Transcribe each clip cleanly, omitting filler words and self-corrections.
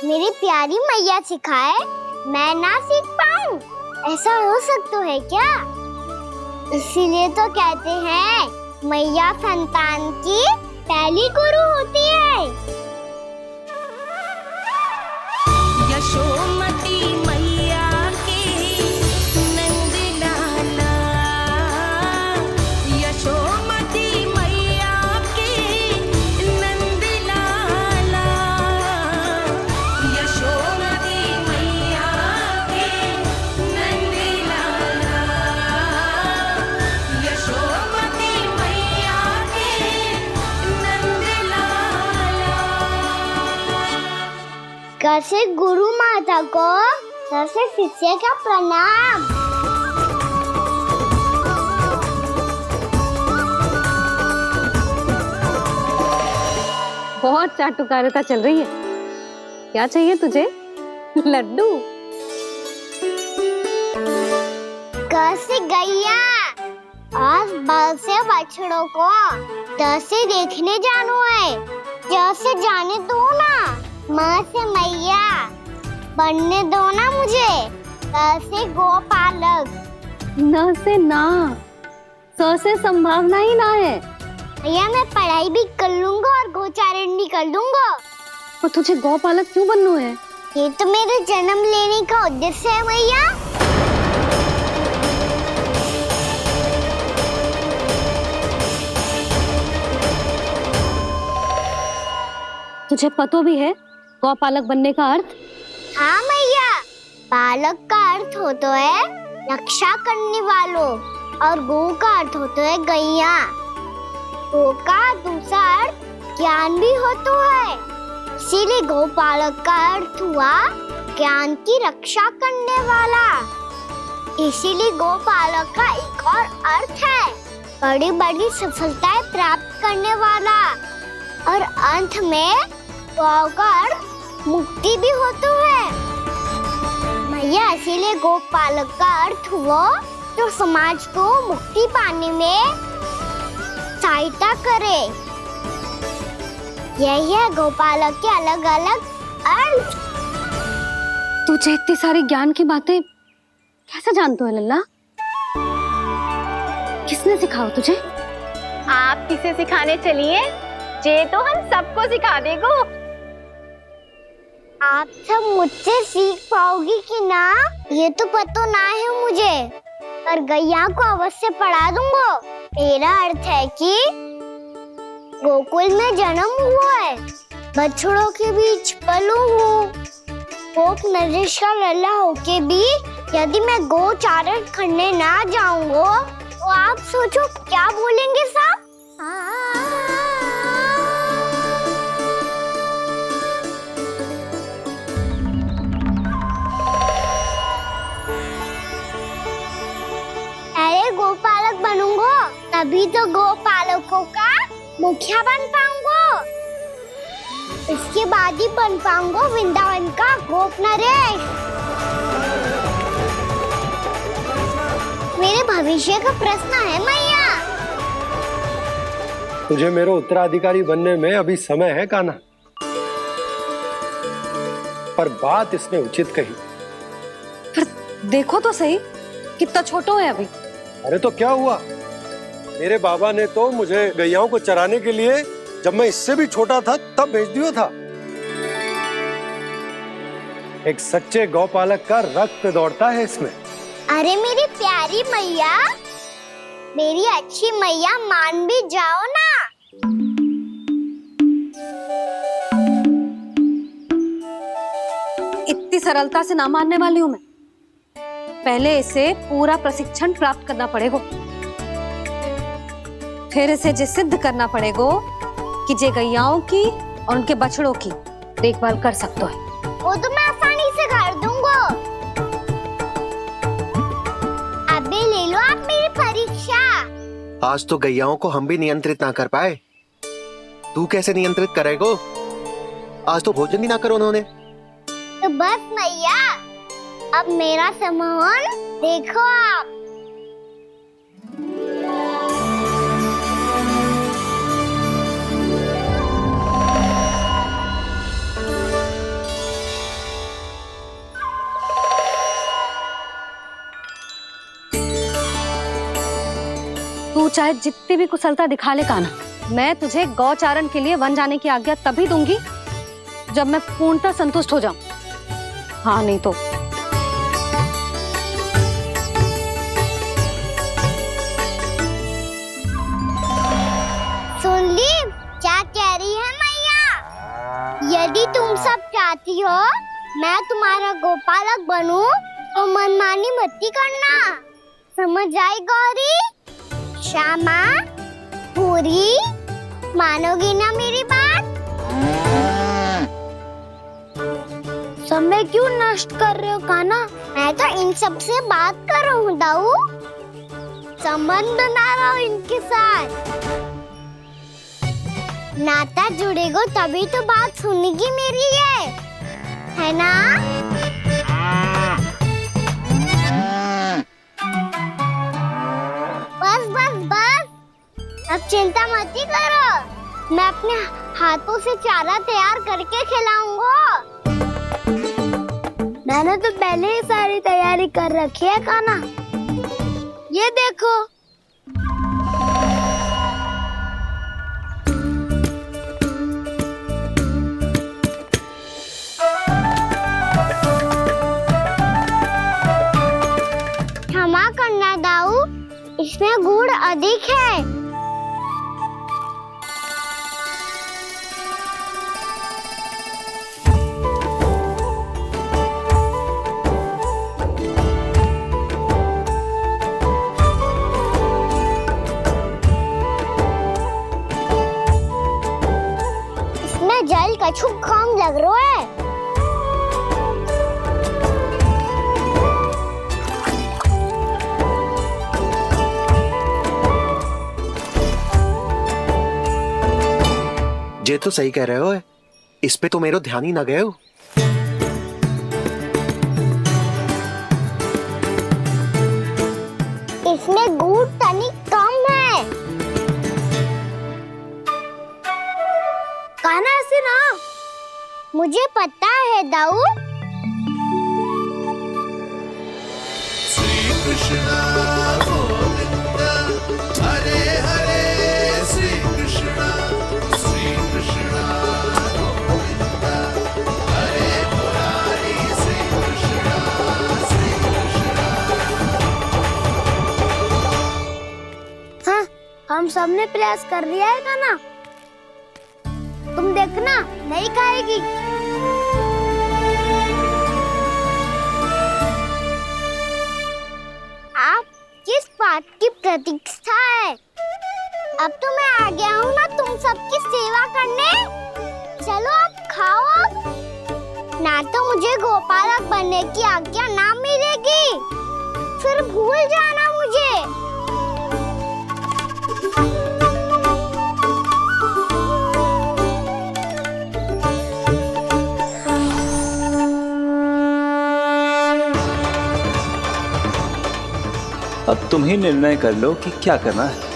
मेरी प्यारी मैया सिखाए मैं ना सीख पाऊं, ऐसा हो सकता है क्या? इसीलिए तो कहते हैं मैया संतान की पहली गुरु होती है। यशोमती मैया के नंद लाला, यशोमती मैया के नंद लाला, यशोमती मैया के नंद लाला, यशोमती मैया के नंद लाला। कैसे गुरु माता को सबसे शिष्य का प्रणाम। बहुत चाटुकारिता चल रही है। क्या चाहिए तुझे? लड्डू? कैसे गैया आज बल से बछड़ों को कैसे देखने जानो है, जैसे जाने दो ना, माँ से मैया बनने दो ना मुझे, कैसे गोपालक। न से ना, स से संभावना ही ना है। भैया मैं पढ़ाई भी कर लूंगा और गोचारण भी कर दूंगा। और तुझे गौपालक क्यों बनना है? ये तो मेरे जन्म लेने का उद्देश्य है भैया। तुझे पतो भी है गौपालक बनने का अर्थ? हाँ भैया, पालक का अर्थ होता है रक्षा करने वालों और गो का अर्थ होता है गैया। गो का दूसरा अर्थ ज्ञान भी होता है, इसीलिए गोपालक का अर्थ हुआ ज्ञान की रक्षा करने वाला। इसीलिए गोपालक का एक और अर्थ है बड़ी बड़ी सफलताएं प्राप्त करने वाला, और अंत में गौ का अर्थ मुक्ति भी होता है। भैया इसीलिए गोपालक का अर्थ हुआ जो समाज को मुक्ति पाने में सहायता करे। यही है गोपालक के अलग अलग अर्थ। तुझे इतनी सारी ज्ञान की बातें कैसे जानते हो लल्ला? किसने सिखाओ तुझे? आप किसे सिखाने चलिए, जे तो हम सबको सिखा देगो। आप सब मुझसे सीख पाओगी कि ना ये तो पता ना है मुझे, पर गैया को अवश्य पढ़ा दूंगा। मेरा अर्थ है कि गोकुल में जन्म हुआ है, बछड़ों के बीच पलू हूँ, गोप नरेश का लल्ला होके भी यदि मैं गोचारण करने ना जाऊंगा तो आप सोचो क्या बोलेंगे साहब? अरे गोपालक बनूंगा तभी तो गोपालकों का मुखिया बन पाऊंगा, इसके बाद ही बन पाऊंगा वृंदावन का गोप नरेश। मेरे भविष्य का प्रश्न है मैया। तुझे मेरा उत्तराधिकारी बनने में अभी समय है कान्हा, पर बात इसने उचित कही। पर देखो तो सही, कितना छोटा है अभी। अरे तो क्या हुआ, मेरे बाबा ने तो मुझे गैयाओं को चराने के लिए जब मैं इससे भी छोटा था तब भेज दिया था। एक सच्चे गौपालक का रक्त दौड़ता है इसमें। अरे मेरी प्यारी मैया, मेरी अच्छी मैया, मान भी जाओ ना। इतनी सरलता से ना मानने वाली हूं मैं। पहले इसे पूरा प्रशिक्षण प्राप्त करना पड़ेगा, फिर इसे जे सिद्ध करना पड़ेगा कि जे गैयाओं की और उनके बछड़ों की देखभाल कर सकता है। वो तो मैं आसानी से कर दूंगा। अबे ले लो आप मेरी परीक्षा। आज तो गैयाओं को हम भी नियंत्रित ना कर पाए, तू कैसे नियंत्रित करेगो? आज तो भोजन भी ना करो उन्होंने। तो बस मैया, अब मेरा सम्मान देखो आप। चाहे जितनी भी कुशलता दिखा ले कान्हा, मैं तुझे गौचारण के लिए वन जाने की आज्ञा तभी दूंगी जब मैं पूर्णतः संतुष्ट हो जाऊं। हाँ नहीं तो सुन ली क्या कह रही है मैया? यदि तुम सब चाहती हो मैं तुम्हारा गोपालक बनूं तो मनमानी मत करना, समझ आई गौरी? श्यामा, पूरी, मानोगी ना मेरी बात? समय क्यों नष्ट कर रहे हो कान्हा? मैं तो इन सब से बात कर रहा हूँ दाऊ, संबंध बना रहा हूँ इनके साथ। नाता जुड़ेगा तभी तो बात सुनेगी मेरी है ना? बस बस बस, अब चिंता मत ही करो, मैं अपने हाथों से चारा तैयार करके खिलाऊंगा। मैंने तो पहले ही सारी तैयारी कर रखी है कान्हा, ये देखो। क्षमा करना दाऊ, इसमें गुड़ अधिक है। इसमें जल कछु कम लग रहा है। ये तो सही कह रहे हो, इस पे तो मेरा ध्यान ही ना गए हो। इसमें गुड़ तनिक कम है। कान्हा ऐसे ना, मुझे पता है दाऊ। श्री कृष्ण गोविंद हरे हरे, श्री कृष्ण गोविंद हरे मुरारी, श्री कृष्ण हाँ, हम सबने प्रयास कर लिया है कान्हा, तुम देखना नहीं खाएगी। आप किस बात की प्रतीक्षा है? अब तो मैं आ गया हूँ ना तुम सबकी सेवा करने। चलो अब खाओ अब। ना तो मुझे गोपालक बनने की आज्ञा ना मिलेगी, फिर भूल जाना मुझे। अब तुम ही निर्णय कर लो कि क्या करना है।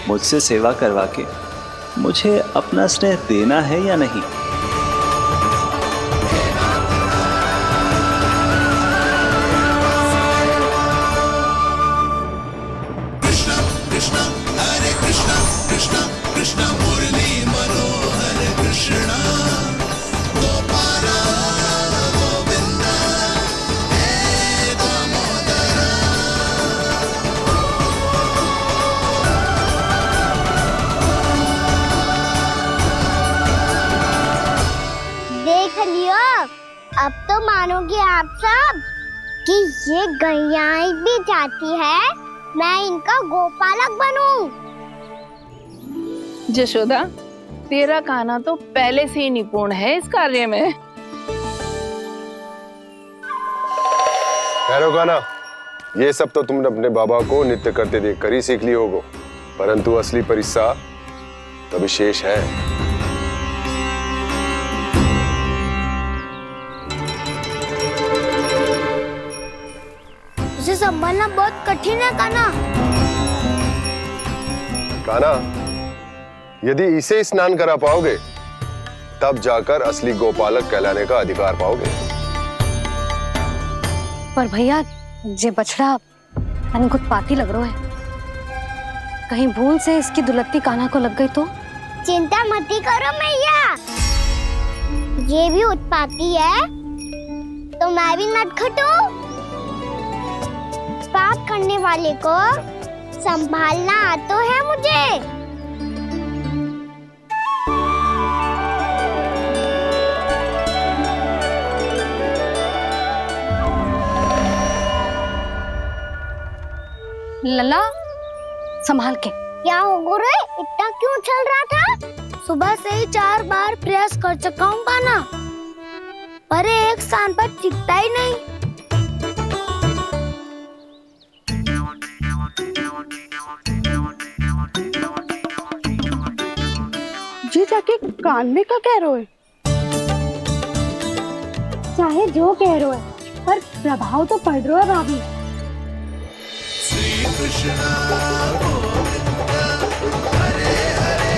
मुझसे सेवा करवा के मुझे अपना स्नेह देना है या नहीं। कृष्ण कृष्ण हरे कृष्ण कृष्ण कृष्ण मुरली मनोहर कृष्ण गोपाल गोविंद हे दामोदर। देख लियो, अब तो मानोगे आप सब कि ये गैयाएं भी चाहती है मैं इनका गोपालक बनूं। जशोदा, तेरा कान्हा तो पहले से ही निपुण है इस कार्य में। खैर होगा ना, ये सब तो तुमने अपने बाबा को नृत्य करते देखकर ही सीख ली होगो, परंतु असली परिस्सा तो विशेष है। उसे संभालना बहुत कठिन है कान्हा। कान्हा, यदि इसे स्नान करा पाओगे तब जाकर असली गोपालक कहलाने का अधिकार पाओगे। पर भैया, ये बछड़ा उत्पाती लग रहा है। कहीं भूल से इसकी दुलत्ती कान्हा को लग गई तो? चिंता मत करो मैया, ये भी उत्पाती है तो मैं भी नटखट हूँ। पाप करने वाले को संभालना आता है मुझे। लला संभाल के। क्या हो गुरु, इतना क्यों चल रहा था? सुबह से ही 4 बार प्रयास कर चुका हूँ कान्हा, पर एक स्थान पर टिकता ही नहीं। जी जाके कानने का कह रहे हो? चाहे जो कह रहे हो पर प्रभाव तो पड़ रहा है भाभी। श्री कृष्णा गोविंद हरे हरे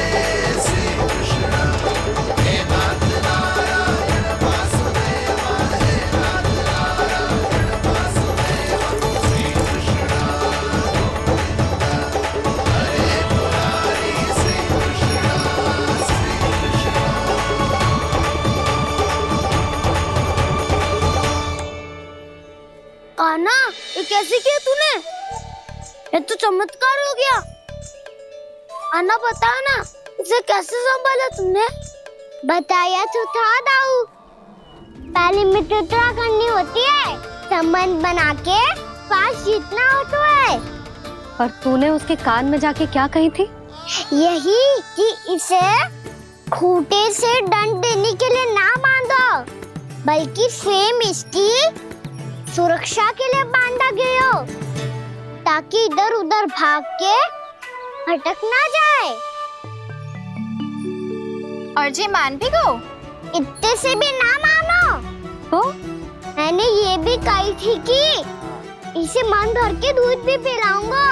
श्री कृष्णा हे नाथ नारायण वासुदेव हे नाथ नारायण वासुदेव श्री कृष्णा गोविंद हरे मुरारी श्री कृष्णा कान्हा, ये कैसे किया तूने? ये तो चमत्कार हो गया। आना बता ना, इसे कैसे संभाला तुमने? बताया तो था दाऊ, पहले मित्रता करनी होती है, संबंध बना के पास जीतना होता है। पर तूने उसके कान में जाके क्या कही थी? यही कि इसे खूंटे से दंड देने के लिए ना बांधो, बल्कि स्वयं इसकी सुरक्षा के लिए बांधा गया हो, ताकि इधर उधर भाग के भटक ना जाए। और जी मान भी गो? इतने से भी ना मानो। तो मैंने ये भी कही थी कि इसे मन भर के दूध भी पिलाऊंगा,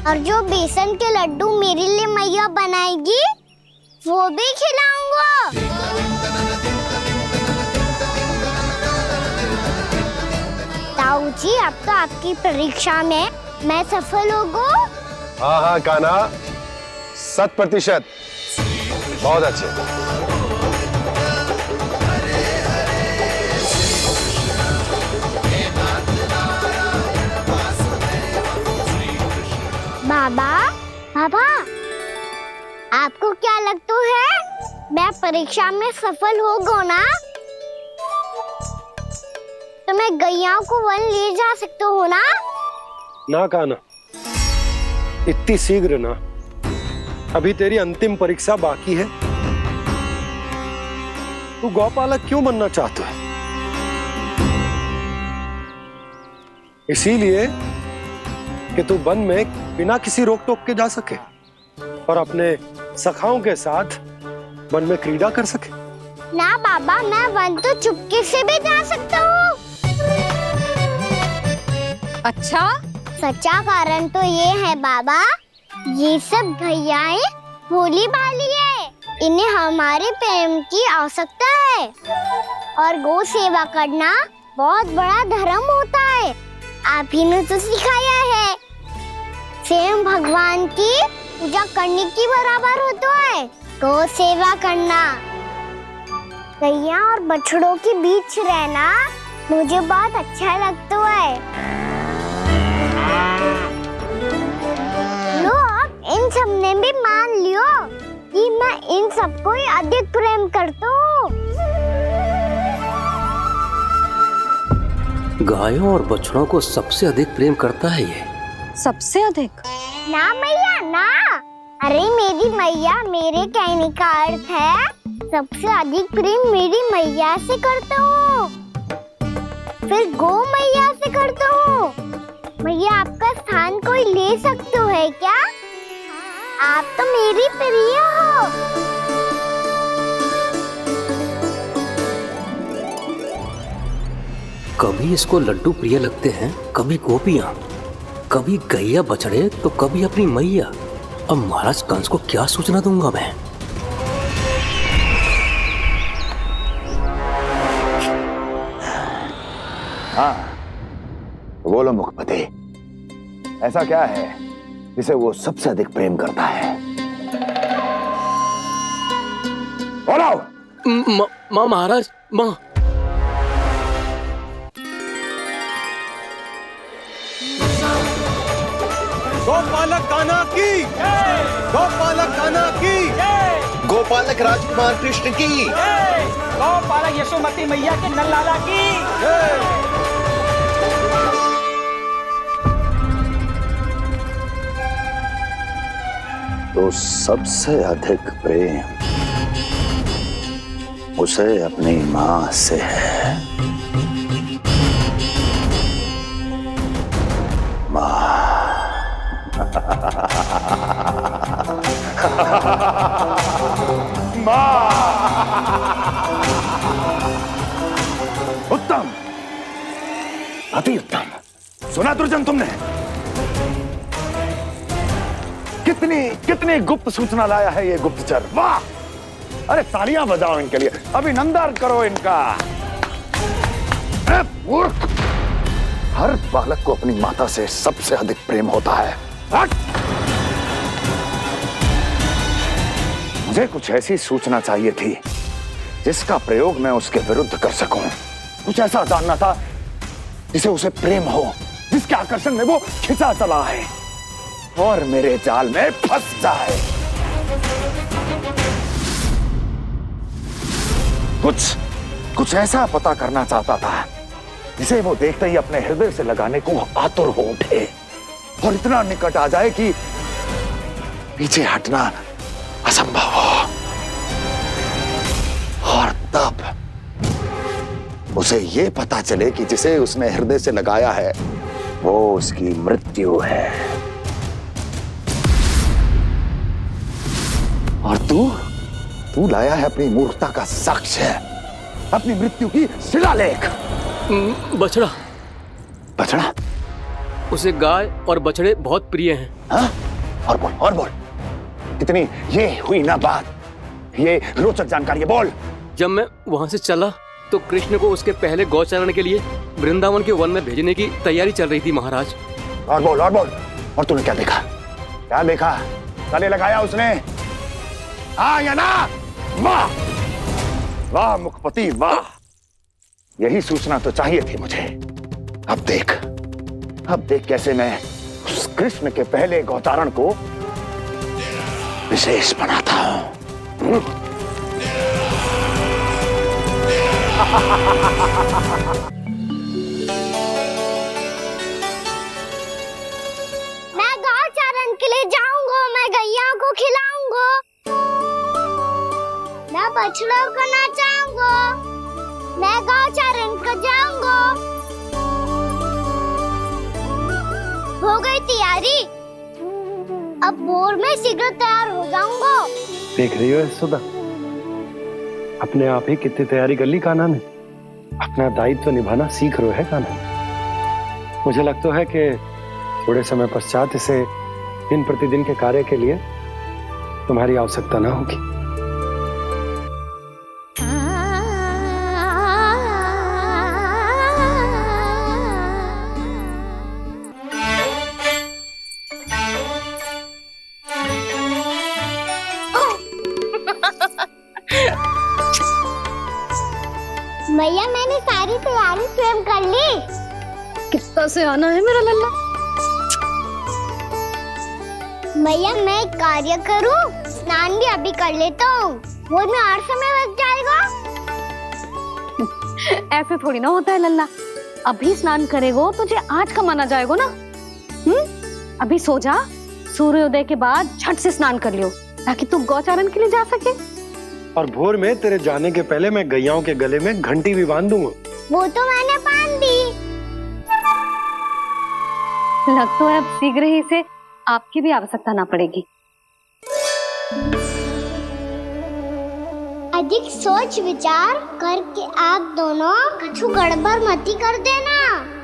और जो बेसन के लड्डू मेरे लिए मैया बनाएगी वो भी खिलाऊंगा। ताऊ जी, अब तो आपकी परीक्षा में मैं सफल होगा। हाँ हाँ कान्हा, 100%। बहुत अच्छे। बाबा, बाबा, आपको क्या लगता है मैं परीक्षा में सफल होगा ना? तो मैं गैयाओं को वन ले जा सकता हूँ ना? ना कान्हा, इतनी शीघ्र ना, अभी तेरी अंतिम परीक्षा बाकी है। तू गौपालक क्यों बनना चाहता है? इसीलिए कि तू वन में बिना किसी रोक टोक के जा सके और अपने सखाओं के साथ वन में क्रीड़ा कर सके। ना बाबा, मैं वन तो चुपके से भी जा सकता हूँ। अच्छा, सच्चा कारण तो ये है बाबा, ये सब गैयाएं भोली भाली है, इन्हें हमारे प्रेम की आवश्यकता है, और गौ सेवा करना बहुत बड़ा धर्म होता है। आप ही ने तो सिखाया है, स्वयं भगवान की पूजा करने की बराबर होता है गौ सेवा करना। गैया और बछड़ों के बीच रहना मुझे बहुत अच्छा लगता है। लो, इन सब ने भी मान लियो कि मैं इन सबको ही अधिक प्रेम करता हूँ। गायों और बछड़ों को सबसे अधिक प्रेम करता है ये। सबसे अधिक? ना मैया ना, अरे मेरी मैया, मेरे कहने का अर्थ है सबसे अधिक प्रेम मेरी मैया से करता हूँ, फिर गौ मैया से करता हूँ। मैया, आपका स्थान कोई ले सकते है क्या? आप तो मेरी प्रिय हो। कभी इसको लड्डू प्रिय लगते हैं, कभी गोपियां, कभी गैया बछड़े, तो कभी अपनी मैया। अब महाराज कंस को क्या सूचना दूंगा मैं? हाँ, बोलो मुखपति, ऐसा क्या है जिसे वो सबसे अधिक प्रेम करता है? बोलो। माँ महाराज, माँ। गोपालक कान्हा की, गोपालक कान्हा की, गोपालक राजकुमार कृष्ण की, गोपालक यशोमती मैया के नल्लाला की। तो सबसे अधिक प्रेम उसे अपनी मां से है। उत्तम, अति उत्तम। सुना दुर्जन तुमने? कितनी कितनी गुप्त सूचना लाया है ये गुप्तचर। वाह! अरे तालियां बजाओ इनके लिए, अभिनंदन करो इनका। मूर्ख! हर बालक को अपनी माता से सबसे अधिक प्रेम होता है। हट! मुझे कुछ ऐसी सूचना चाहिए थी जिसका प्रयोग मैं उसके विरुद्ध कर सकूं। कुछ ऐसा जानना था जिसे उसे प्रेम हो, जिसके आकर्षण में वो खिंचा चला है और मेरे जाल में फंस जाए। कुछ ऐसा पता करना चाहता था जिसे वो देखते ही अपने हृदय से लगाने को आतुर हो उठे और इतना निकट आ जाए कि पीछे हटना असंभव हो। और तब उसे ये पता चले कि जिसे उसने हृदय से लगाया है वो उसकी मृत्यु है। और तू लाया है अपनी मूर्खता का साक्ष्य, अपनी मृत्यु की शिलालेख। बछड़ा। बछड़ा? उसे गाय और बछड़े बहुत प्रिय हैं। हाँ? और बोल। इतनी ये हुई ना बात, ये रोचक जानकारी है, बोल। जब मैं वहां से चला तो कृष्ण को उसके पहले गौचारण के लिए वृंदावन के वन में भेजने की तैयारी चल रही थी महाराज। और बोल। और तूने क्या देखा? गले लगाया उसने? हाँ या ना? वाह मुखपति वाह! यही सूचना तो चाहिए थी मुझे। अब देख कैसे मैं उस कृष्ण के पहले गौचारण को विशेष बनाता हूं। मैं गौचारण के लिए जाऊंगा, मैं गैया को खिलाऊंगा, मैं बछड़ों को नचाऊंगा, मैं गौचारण को जाऊंगा। हो गई तैयारी, अब भोर में शीघ्र तैयार हो जाऊंगा। देख रही हो सुधा, अपने आप ही कितनी तैयारी कर ली कान्हा ने। अपना दायित्व निभाना सीख रहे है कान्हा। मुझे लगता है कि थोड़े समय पश्चात इसे दिन प्रतिदिन के कार्य के लिए तुम्हारी आवश्यकता ना होगी। भैया मैंने सारी तैयारी स्वयं कर ली। कितना से आना है मेरा लल्ला? भैया मैं एक कार्य करूं, स्नान भी अभी कर लेता हूँ, वो में और समय लग जाएगा। ऐसे थोड़ी ना होता है लल्ला, अभी स्नान करेगो तुझे आज कमाना जाएगो ना। अभी सो जा, सूर्योदय के बाद झट से स्नान कर लियो ताकि तू गौचारण के लिए जा सके। और भोर में तेरे जाने के पहले मैं गैयाओं के गले में घंटी भी बांध दूंगा। वो तो मैंने बांध दी। लग तो है अब शीघ्र ही से आपकी भी आवश्यकता ना पड़ेगी। अधिक सोच विचार करके आप दोनों कछु गड़बड़ मती कर देना।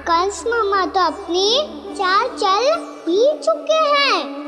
कंस मामा तो अपनी चाल चल ही चुके हैं।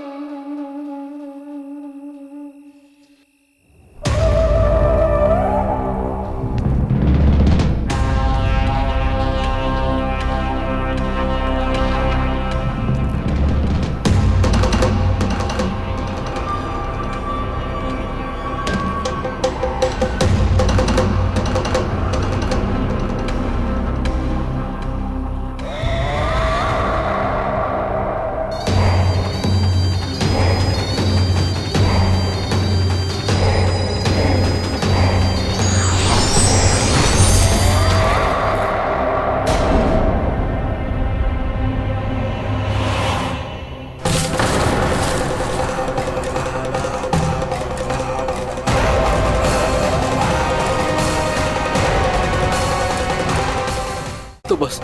तो बस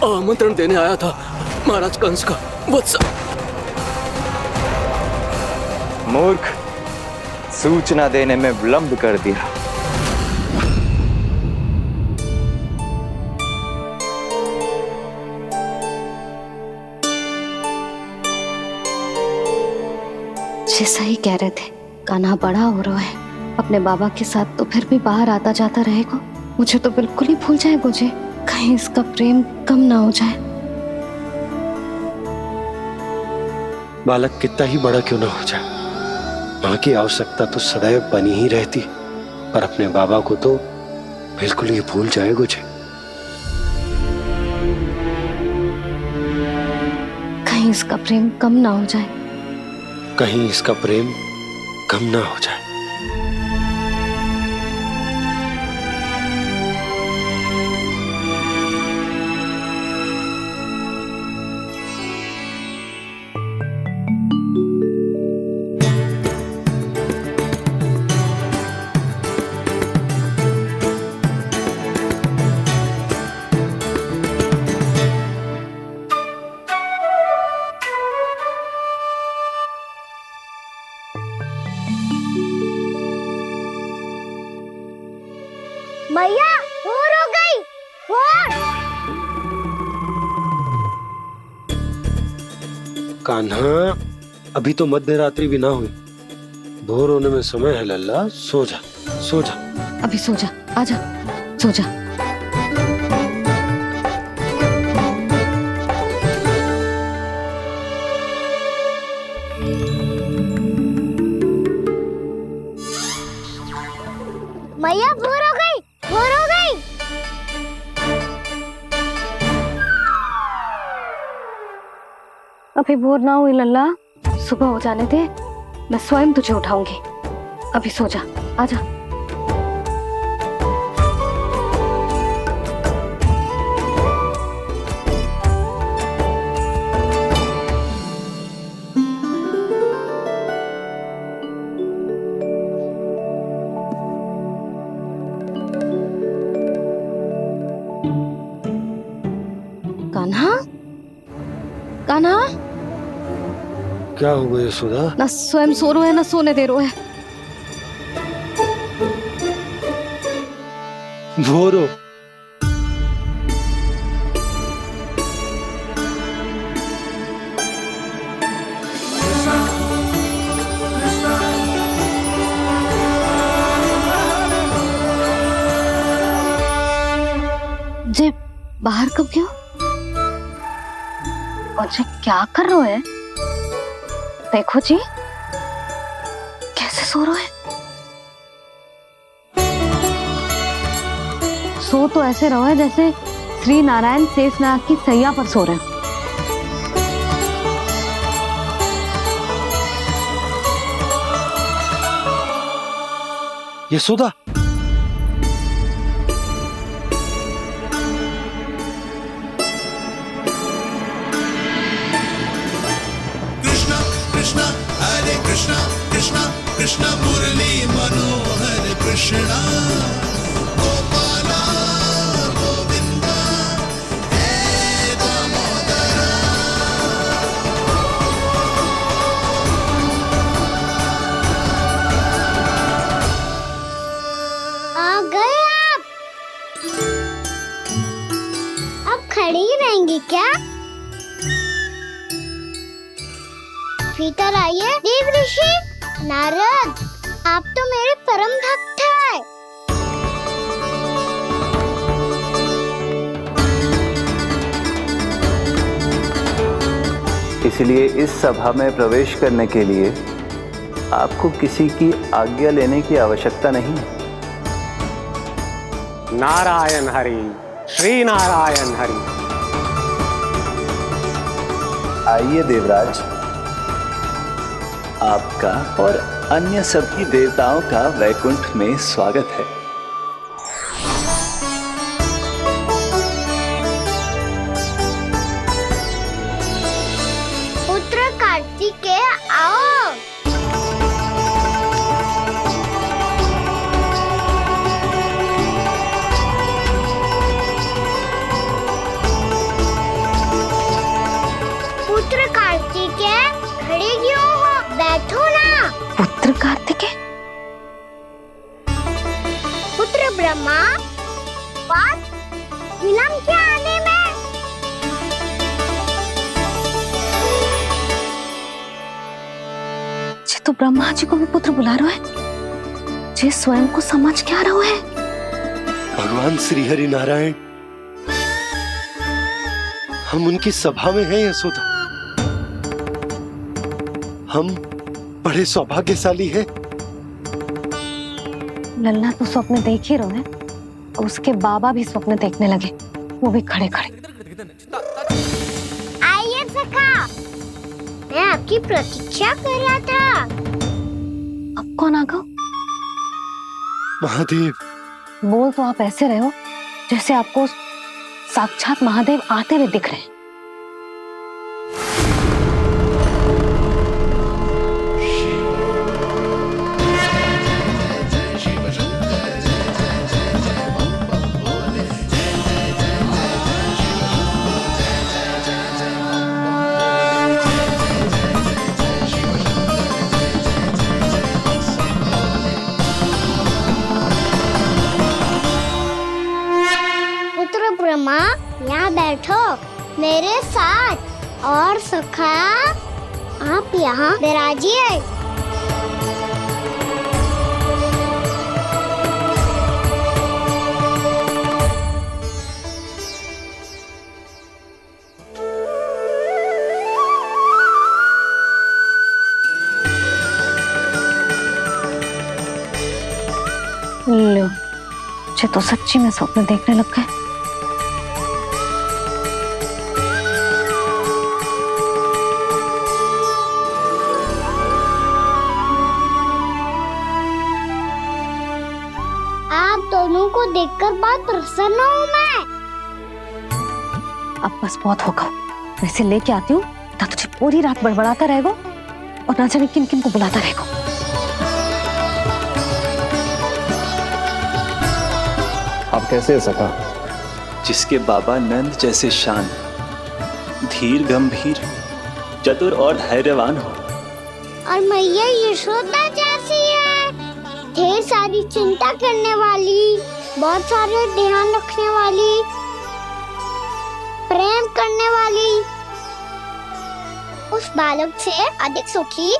आमंत्रण देने आया था महाराज कंस का। वत्स मूर्ख, सूचना देने में विलंब कर दिया। जैसा ही कह रहे थे, कान्हा बड़ा हो रहा है, अपने बाबा के साथ तो फिर भी बाहर आता जाता रहेगा। मुझे तो बिल्कुल ही भूल जाएगा जी, कहीं इसका प्रेम कम ना हो जाए। बालक कितना ही बड़ा क्यों ना हो जाए, माँ की आवश्यकता तो सदैव बनी ही रहती, पर अपने बाबा को तो बिल्कुल ही भूल जाए मुझे। कहीं इसका प्रेम कम ना हो जाए, कहीं इसका प्रेम कम ना हो जाए। मैया भोर हो गई, भोर। कान्हा, अभी तो मध्य रात्रि भी ना हुई, भोर होने में समय है लल्ला, सो जा सो जा। अभी सो जा, आजा सो जा। मैया भोर हो गई, भोर हो गई। अभी भोर ना हुई लल्ला, सुबह हो जाने दे, मैं स्वयं तुझे उठाऊंगी। अभी सो जा, आजा। कान्हा, कान्हा, क्या हो गया सुधा? ना स्वयं सो रहे है ना सोने दे रहे है। भोर हो। जे बाहर कब गयो? और जे क्या कर रहे है? देखो जी, कैसे सो रहे है। सो तो ऐसे रहो है जैसे श्री नारायण शेषनाग की सैया पर सो रहे हैं। यशोदा, कृष्णा कृष्णा हरे कृष्णा कृष्णा कृष्णा मुरली मनोहर कृष्णा गोपाला गोविंदा हे दामोदरा। आ गए आप। अब खड़ी ही रहेंगी क्या? भीतर आइए। देव ऋषि नारद, आप तो मेरे परम भक्त हैं। इसलिए इस सभा में प्रवेश करने के लिए आपको किसी की आज्ञा लेने की आवश्यकता नहीं है। नारायण हरि, श्री नारायण हरि। आइए देवराज, आपका और अन्य सभी देवताओं का वैकुंठ में स्वागत है। पुत्र कार्तिकेय आओ। ब्रह्मा, बात विलंब क्या आने में? जे तो ब्रह्मा जी को भी पुत्र बुला रहा है, जे स्वयं को समझ क्या रहा है। भगवान श्री हरि नारायण, हम उनकी सभा में हैं यशोदा। हम बड़े सौभाग्यशाली हैं। लल्ला तो स्वप्न देख ही रहे हैं, और उसके बाबा भी स्वप्न देखने लगे, वो भी खड़े खड़े। आइए सखा, मैं आपकी प्रतीक्षा कर रहा था। अब कौन आ गया? महादेव। बोल तो आप ऐसे रहे हो जैसे आपको साक्षात महादेव आते हुए दिख रहे हैं। ब्रह्मा, यहाँ बैठो मेरे साथ, और सखा आप यहाँ विराजिए। लो, मुझे तो सच्ची में स्वप्न देखने लग गए। आप दोनों को देखकर बहुत प्रसन्न हूँ मैं। अब बस बहुत होगा, वैसे लेके आती हूँ, ना तुझे पूरी रात बड़बड़ाता रहेगा और ना जाने किन किन को बुलाता रहेगा। आप कैसे है सखा? जिसके बाबा नंद जैसे शान, धीर गंभीर, चतुर और धैर्यवान हो, और मैया यशोदा जैसी है, ढेर सारी चिंता करने वाली, बहुत सारे ध्यान रखने वाली, प्रेम करने वाली। उस बालक से अधिक सुखी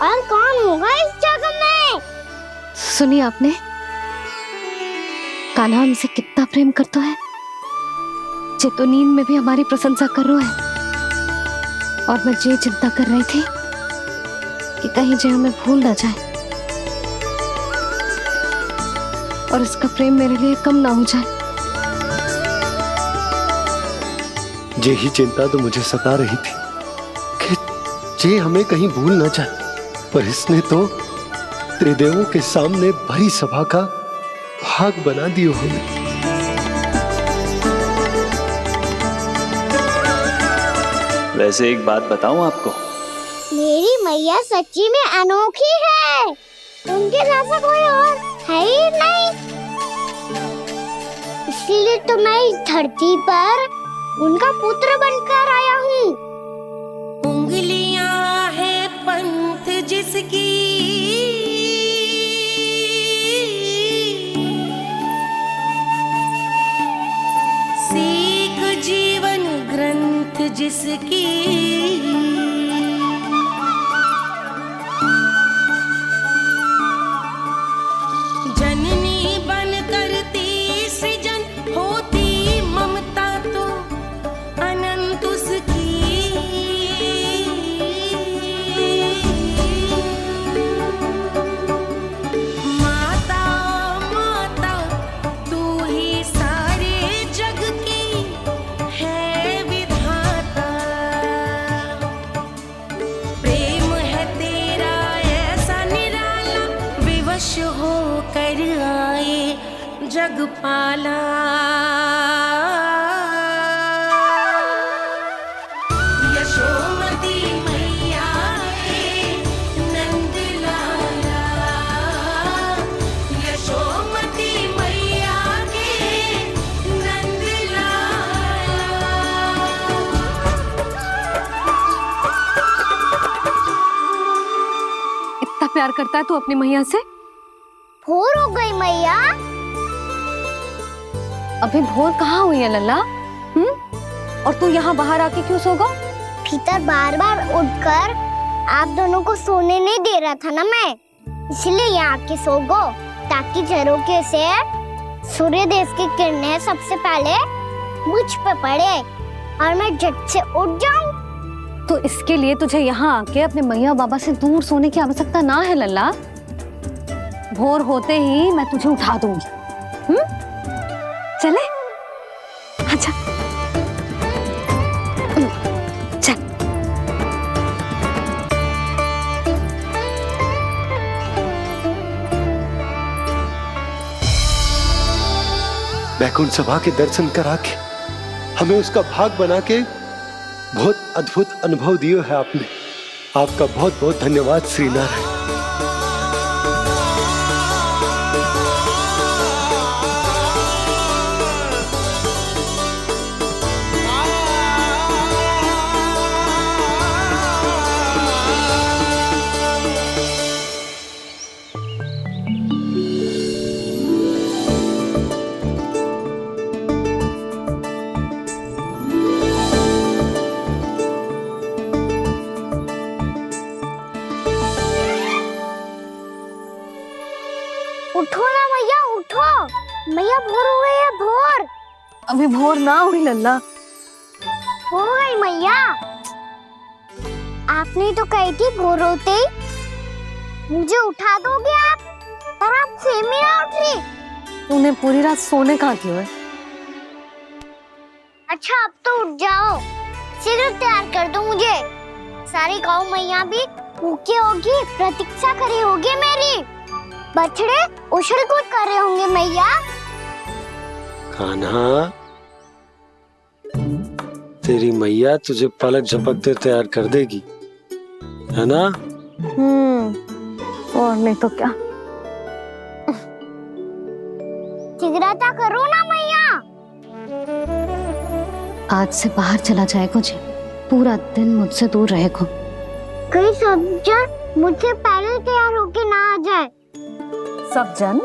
और कौन होगा इस जगत में? सुनिए आपने, कान्हा हमसे कितना प्रेम करता है, जे तो नींद में भी हमारी प्रशंसा कर रहा है। और मैं ये चिंता कर रही थी कि कहीं जे हमें भूल ना जाए और इसका प्रेम मेरे लिए कम ना हो जाए। यही चिंता तो मुझे सता रही थी कि जे हमें कहीं भूल ना जाए, पर इसने तो त्रिदेवों के सामने भरी सभा का भाग बना दियो हमें। वैसे एक बात बताऊं आपको, मेरी मैया सच्ची में अनोखी है, उनके जैसा कोई और है ही नहीं। इसलिए तो मैं इस धरती पर उनका पुत्र बनकर आया हूँ। उंगलियां है पंथ जिसकी, सीख जीवन ग्रंथ जिसकी, जननी बन करती सृजन होती ममता तो अनंत उसकी। माता माता तू ही सारे जग की है विधाता, प्रेम है तेरा ऐसा निराला, विवश हो कर आए जग पाला। यशोमती मैया के नंद लाला, यशोमती मैया के नंद लाला। इतना प्यार करता है तू अपनी मैया से? भोर हो गई मैया, अभी भोर कहाँ हुई है लल्ला? और तू यहाँ बाहर आके क्यों सो गो? भीतर बार बार उठकर आप दोनों को सोने नहीं दे रहा था ना मैं, इसलिए यहाँ आके सो गो, ताकि झरोखे से सूर्य देव की किरणें सबसे पहले मुझ पे पड़े और मैं झट से उठ जाऊं। तो इसके लिए तुझे यहाँ आके अपने मैया बाबा से दूर सोने की आवश्यकता ना है लल्ला। भोर होते ही मैं तुझे उठा दूंगी। चले? अच्छा चल। बैकुंठ सभा के दर्शन करा के हमें उसका भाग बना के बहुत अद्भुत अनुभव दिए है आपने। आपका बहुत बहुत धन्यवाद श्री नारायण। उठो ना मैया, उठो। मैया भोर हो गई है, भोर। अभी भोर ना हुई लल्ला। हो गई मैया। आपने तो कही थी भोर होते ही मुझे उठा दोगे आप, पर आप सेम ही ना उठ रही। तूने पूरी रात सोने कहाँ की है? अच्छा अब तो उठ जाओ, शीघ्र तैयार कर दो मुझे। सारी गौ मैया भी भूखी होगी, प्रतीक्षा करी होगी मेरी। बछड़े उछल कूद कर रहे होंगे मैया। कान्हा, तेरी मैया तुझे पलक झपकते तैयार कर देगी, है ना? और नहीं तो क्या। शीघ्रता करो ना मैया। आज से बाहर चला जाएगा जी, पूरा दिन मुझसे दूर रहेगा। कहीं सब जन मुझसे पहले तैयार होके ना आ जाए। सब जन?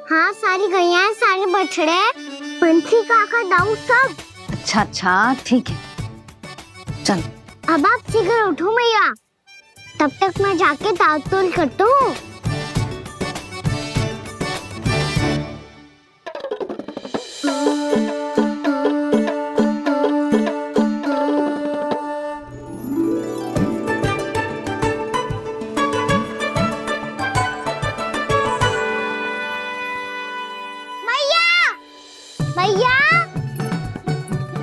हाँ, सारी गैया, सारे बछड़े, पंछी, काका, दाऊ सब। अच्छा अच्छा ठीक है, चल। अब आप शीघ्र उठो मैया, तब तक मैं जाके दांत तोल करता हूँ। मैया,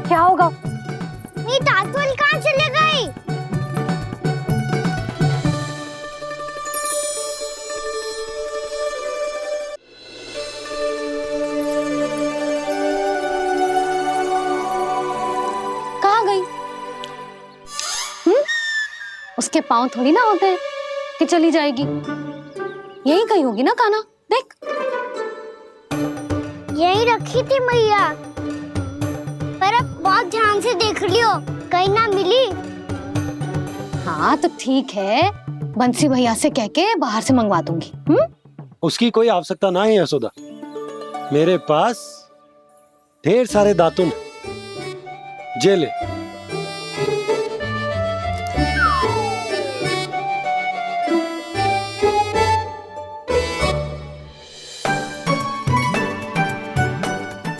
क्या होगा? मेरी दातुल कहाँ चले गई? कहाँ गई? उसके पाँव थोड़ी ना होते हैं कि चली जाएगी। यही कहीं होगी ना कान्हा, देख। यही रखी थी मैया, पर अब बहुत ध्यान से देख लियो, कहीं ना मिली। हाँ तो ठीक है, बंसी भैया से कह के बाहर से मंगवा दूंगी। उसकी कोई आवश्यकता ना है यशोदा, मेरे पास ढेर सारे दातुन, जे ले।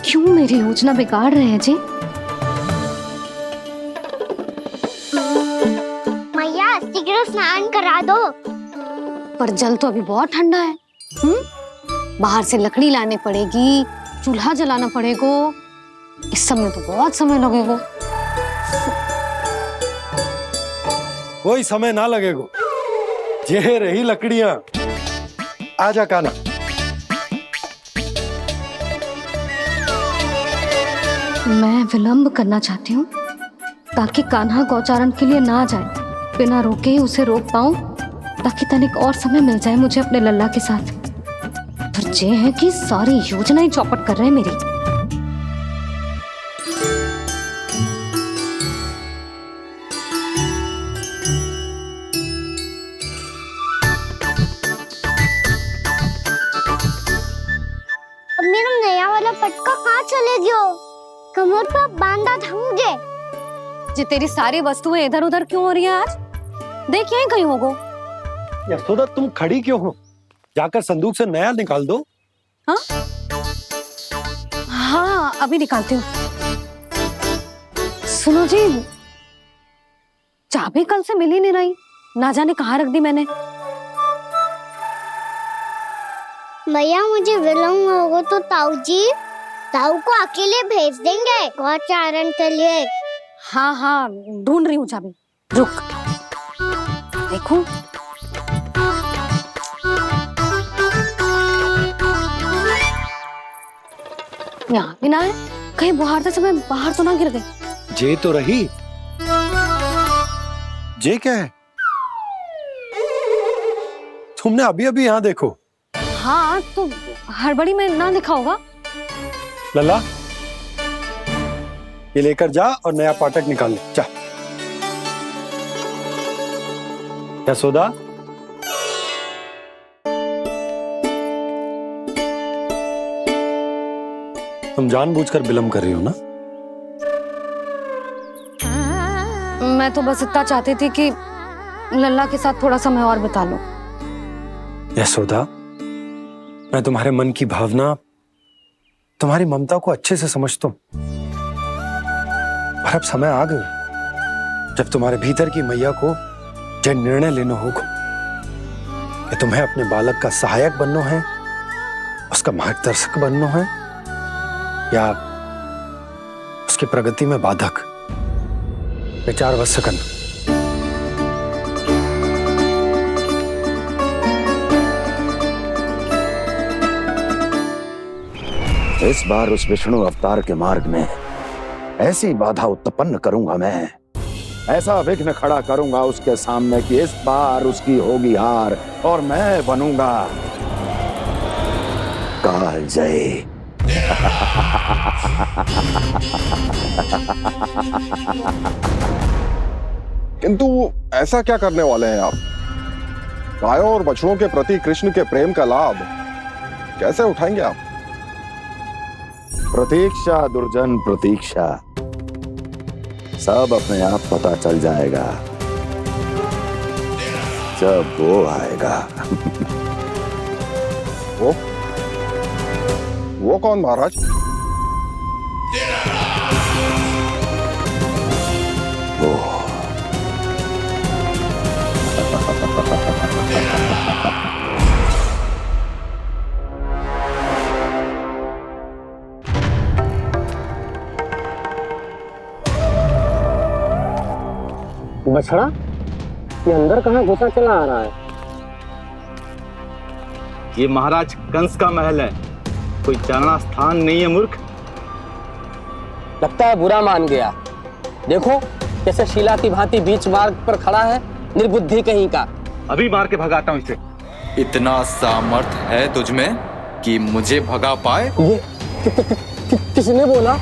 क्यों मेरी योजना बिगाड़ रहे हैं जी? मैया शीघ्र स्नान करा दो। पर जल तो अभी बहुत ठंडा है। बाहर से लकड़ी लाने पड़ेगी, चूल्हा जलाना पड़ेगा, इस सब में तो बहुत समय लगेगा। कोई समय ना लगेगा, ये रही लकड़ियां। आजा कान्हा। मैं विलंब करना चाहती हूँ ताकि कान्हा गौचारण के लिए ना जाए, बिना रोके ही उसे रोक पाऊं, ताकि तनिक और समय मिल जाए मुझे अपने लल्ला के साथ। पर ये है कि सारी योजना ही चौपट कर रहे हैं मेरी। अब मेरा नया वाला पटका कहाँ चले गयो? कमर पर बांधा था मुझे। जी तेरी सारी वस्तुएं इधर उधर क्यों हो रही है आज? देख यहीं कहीं होगो। यशोदा तुम खड़ी क्यों हो? जाकर संदूक से नया निकाल दो। हाँ हाँ अभी निकालती हूँ। सुनो जी, चाबी कल से मिल ही नहीं रही, ना जाने कहाँ रख दी मैंने। भैया मुझे विलम्ब होगा तो ताऊ को अकेले भेज देंगे गौचारण के लिए। हाँ हाँ ढूंढ रही हूँ चाबी, रुक। देखो यहाँ भी ना है, कहीं बाहर समय बाहर तो ना गिर गई। जे तो रही। जे क्या है? तुमने अभी अभी यहाँ देखो। हाँ तो हड़बड़ी में ना दिखा होगा। लल्ला ये लेकर जा और नया पाठक निकाल ले जा। यशोदा तुम जानबूझकर विलम्ब कर रही हो ना? मैं तो बस इतना चाहती थी कि लल्ला के साथ थोड़ा समय और बिता लो। यशोदा मैं तुम्हारे मन की भावना, तुम्हारी ममता को अच्छे से समझता हूं। पर अब समय आ गया जब तुम्हारे भीतर की मैया को यह निर्णय लेना होगा कि तुम्हें अपने बालक का सहायक बनना है, उसका मार्गदर्शक बनना है, या उसकी प्रगति में बाधक। विचार अवश्य करना। इस बार उस विष्णु अवतार के मार्ग में ऐसी बाधा उत्पन्न करूंगा मैं, ऐसा विघ्न खड़ा करूंगा उसके सामने कि इस बार उसकी होगी हार और मैं बनूंगा कालजयी। किंतु ऐसा क्या करने वाले हैं आप? गायों और बछड़ों के प्रति कृष्ण के प्रेम का लाभ कैसे उठाएंगे आप? प्रतीक्षा दुर्जन प्रतीक्षा, सब अपने आप पता चल जाएगा जब वो आएगा। वो कौन महाराज? वो बछड़ा, ये अंदर कहाँ घुसा चला आ रहा है? ये महाराज कंस का महल है, कोई जाना स्थान नहीं है मूर्ख। लगता है बुरा मान गया। देखो कैसे शीला की भांति बीच मार्ग पर खड़ा है, निर्बुद्धि कहीं का। अभी मार के भगाता हूँ इसे। इतना सामर्थ है तुझमें कि मुझे भगा पाए? ये किसने बोला?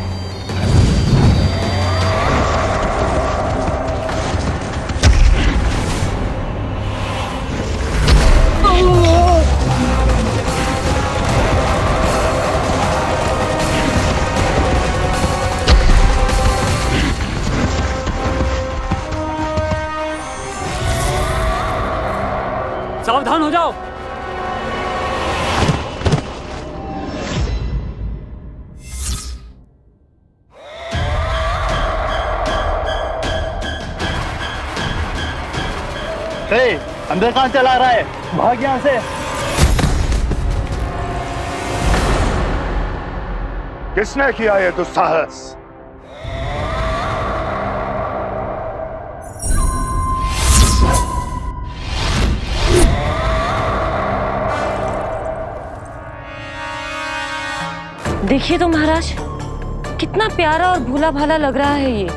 सावधान हो जाओ। अंदर कहाँ चला रहा है? भाग यहाँ से। किसने किया ये दुस्साहस? देखिए तो महाराज, कितना प्यारा और भोला भाला लग रहा है ये।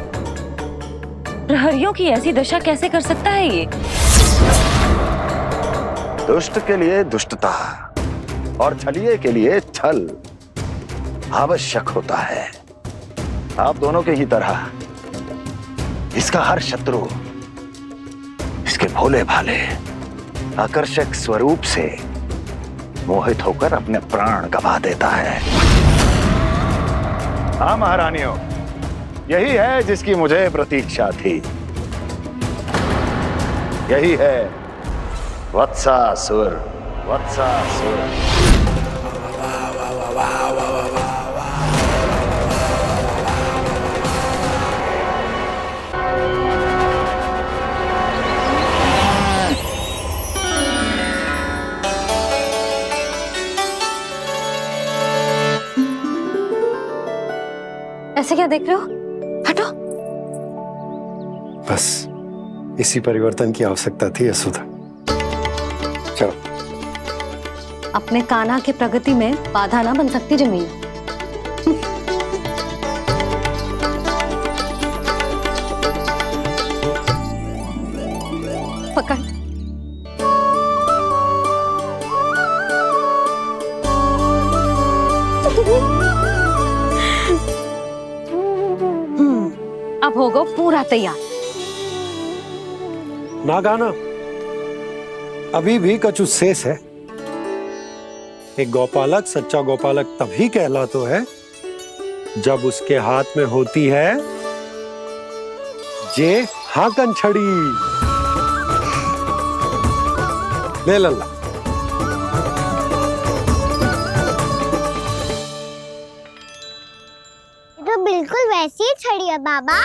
प्रहरियों की ऐसी दशा कैसे कर सकता है ये? दुष्ट के लिए दुष्टता और छलिए के लिए छल आवश्यक होता है। आप दोनों के ही तरह इसका हर शत्रु इसके भोले भाले आकर्षक स्वरूप से मोहित होकर अपने प्राण गंवा देता है। हाँ महारानियों, यही है जिसकी मुझे प्रतीक्षा थी। यही है वत्सासुर। वत्सासुर। ऐसे क्या देख रहे हो? हटो। बस इसी परिवर्तन की आवश्यकता थी यशोदा। चलो। अपने कान्हा के प्रगति में बाधा ना बन सकती जमीन। पकड़। अब होगा पूरा तैयार। ना गाना, अभी भी कछु शेष है। एक गौपालक सच्चा गौपालक तभी कहलाता है जब उसके हाथ में होती है जे हाकन छड़ी। ले लल्ला। तो बिल्कुल वैसी ही छड़ी है बाबा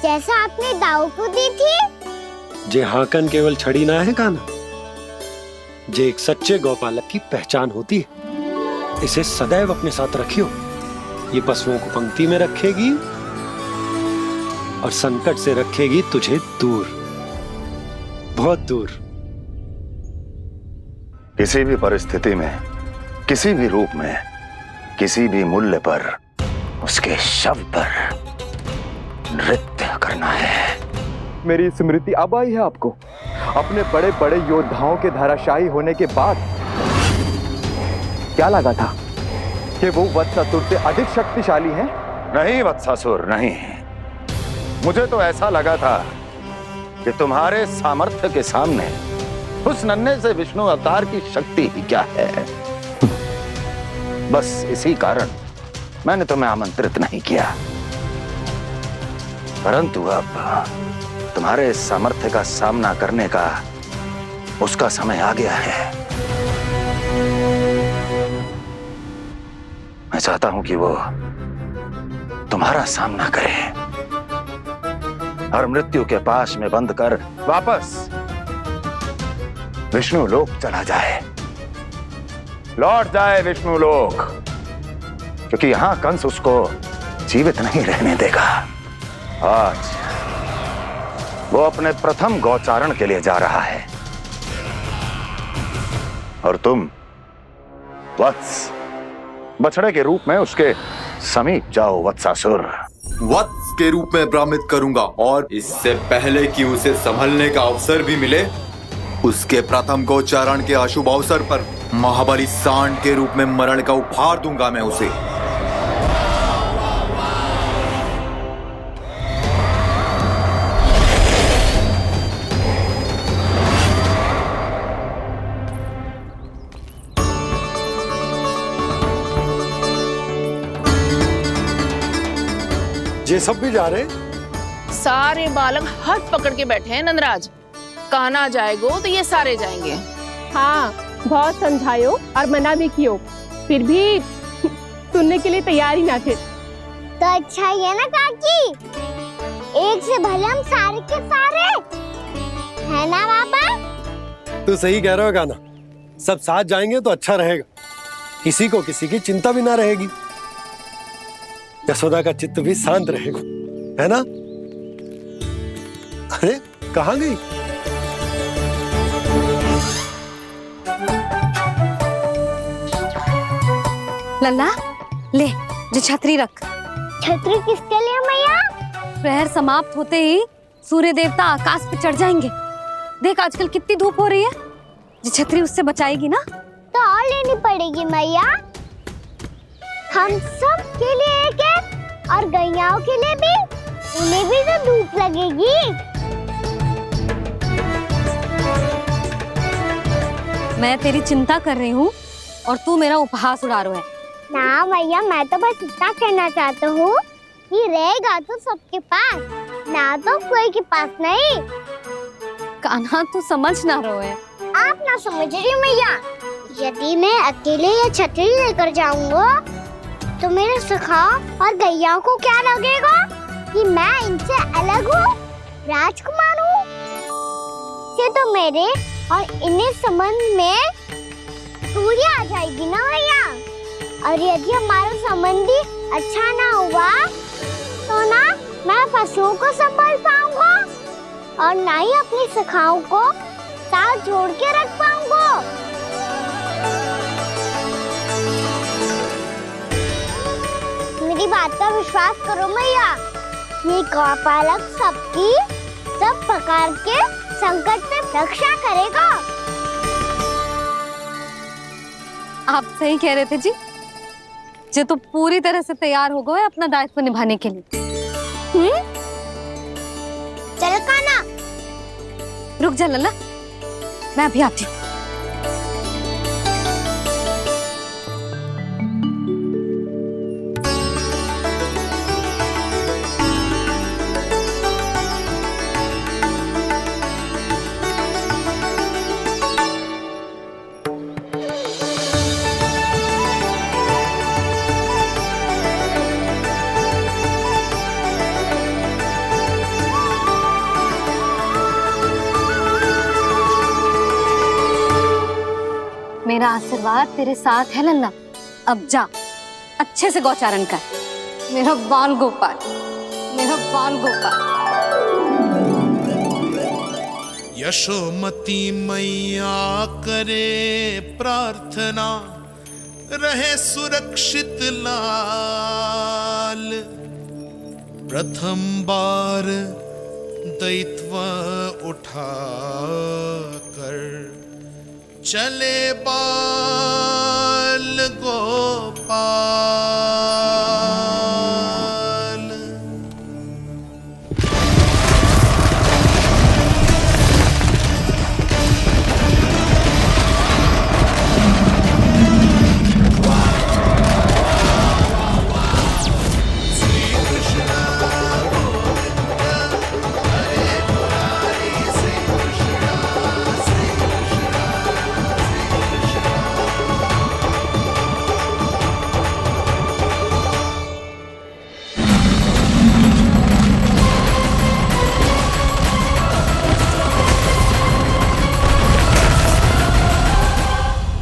जैसा आपने दाऊ को दी थी। जे हाकन केवल छड़ी ना है कान्हा, जे एक सच्चे गौपालक की पहचान होती है। इसे सदैव अपने साथ रखियो। ये पशुओं को पंक्ति में रखेगी और संकट से रखेगी तुझे दूर, बहुत दूर। किसी भी परिस्थिति में, किसी भी रूप में, किसी भी मूल्य पर उसके शव पर नृत्य करना है। मेरी स्मृति अब आई है आपको? अपने बड़े बड़े योद्धाओं के धराशायी होने के बाद क्या लगा था कि वो वत्सासुर से अधिक शक्तिशाली हैं? नहीं वत्सासुर, नहीं। मुझे तो ऐसा लगा था कि तुम्हारे सामर्थ्य के सामने उस नन्हे से विष्णु अवतार की शक्ति ही क्या है। बस इसी कारण मैंने तुम्हें आमंत्रित नहीं किया। परंतु अब तुम्हारे सामर्थ्य का सामना करने का उसका समय आ गया है। मैं चाहता हूं कि वो तुम्हारा सामना करे और मृत्यु के पाश में बंद कर वापस विष्णु लोक चला जाए, लौट जाए विष्णु लोक, क्योंकि यहां कंस उसको जीवित नहीं रहने देगा। आज वो अपने प्रथम गौचारण के लिए जा रहा है और तुम वत्स बछड़े के रूप में उसके समीप जाओ वत्सासुर। वत्स के रूप में भ्रमित करूंगा और इससे पहले कि उसे संभलने का अवसर भी मिले, उसके प्रथम गोचारण के अशुभ अवसर पर महाबली सांड के रूप में मरण का उपहार दूंगा मैं उसे। ये सब भी जा रहे? सारे बालक हाथ पकड़ के बैठे हैं नंदराज। कान्हा जाएगो तो ये सारे जाएंगे। हाँ, बहुत समझायो और मना भी कियो, फिर भी सुनने के लिए तैयार ही ना थे। तो अच्छा ही है ना काकी, एक से भले हम सारे के सारे, है ना बाबा? तू सही कह रहा हो गाना, सब साथ जाएंगे तो अच्छा रहेगा, किसी को किसी की चिंता भी ना रहेगी, यशोदा का चित्त भी शांत रहेगा, है ना? अरे कहाँ गई? लल्ला ले, जो छतरी रख। छतरी किसके लिए मैया? प्रहर समाप्त होते ही सूर्य देवता आकाश पे चढ़ जाएंगे। देख आजकल कितनी धूप हो रही है, जो छतरी उससे बचाएगी ना। तो और लेनी पड़ेगी मैया, हम सब के लिए एक एक और गैयाओं के लिए भी, उन्हें भी तो धूप लगेगी। मैं तेरी चिंता कर रही हूँ और तू मेरा उपहास उड़ा रहा है। ना भैया, मैं तो बस इतना कहना चाहता हूँ कि रहेगा तो सबके पास, ना तो कोई के पास नहीं। कान्हा तू समझ ना रहो है। आप ना समझ रही मैया। यदि मैं अकेले ये छतरी लेकर जाऊंगा तो मेरे सखा और गैया को क्या लगेगा कि मैं इनसे अलग हूँ, राजकुमार हूँ। ये तो मेरे और इन्हें संबंध में दूरी आ जाएगी ना भैया। और यदि हमारा संबंध ही अच्छा ना हुआ तो ना मैं पशुओं को संभाल पाऊंगा और ना ही अपनी सखाओं को साथ जोड़ के रख पाऊंगा। मेरी बात का विश्वास करो मैया, ये गौपालक सबकी सब प्रकार के संकट से रक्षा करेगा। आप सही कह रहे थे जी। जो तो पूरी तरह से तैयार हो गए अपना दायित्व निभाने के लिए। चल कान्हा। रुक जा लल्ला, मैं अभी आती हूँ। मेरा आशीर्वाद तेरे साथ है लल्ला। अब जा, अच्छे से गौचारण कर। मेरा बाल गोपाल, मेरा बाल गोपाल। यशोमती मैया करे प्रार्थना, रहे सुरक्षित लाल। प्रथम बार दैत्व उठा कर चले बाल गोपाल।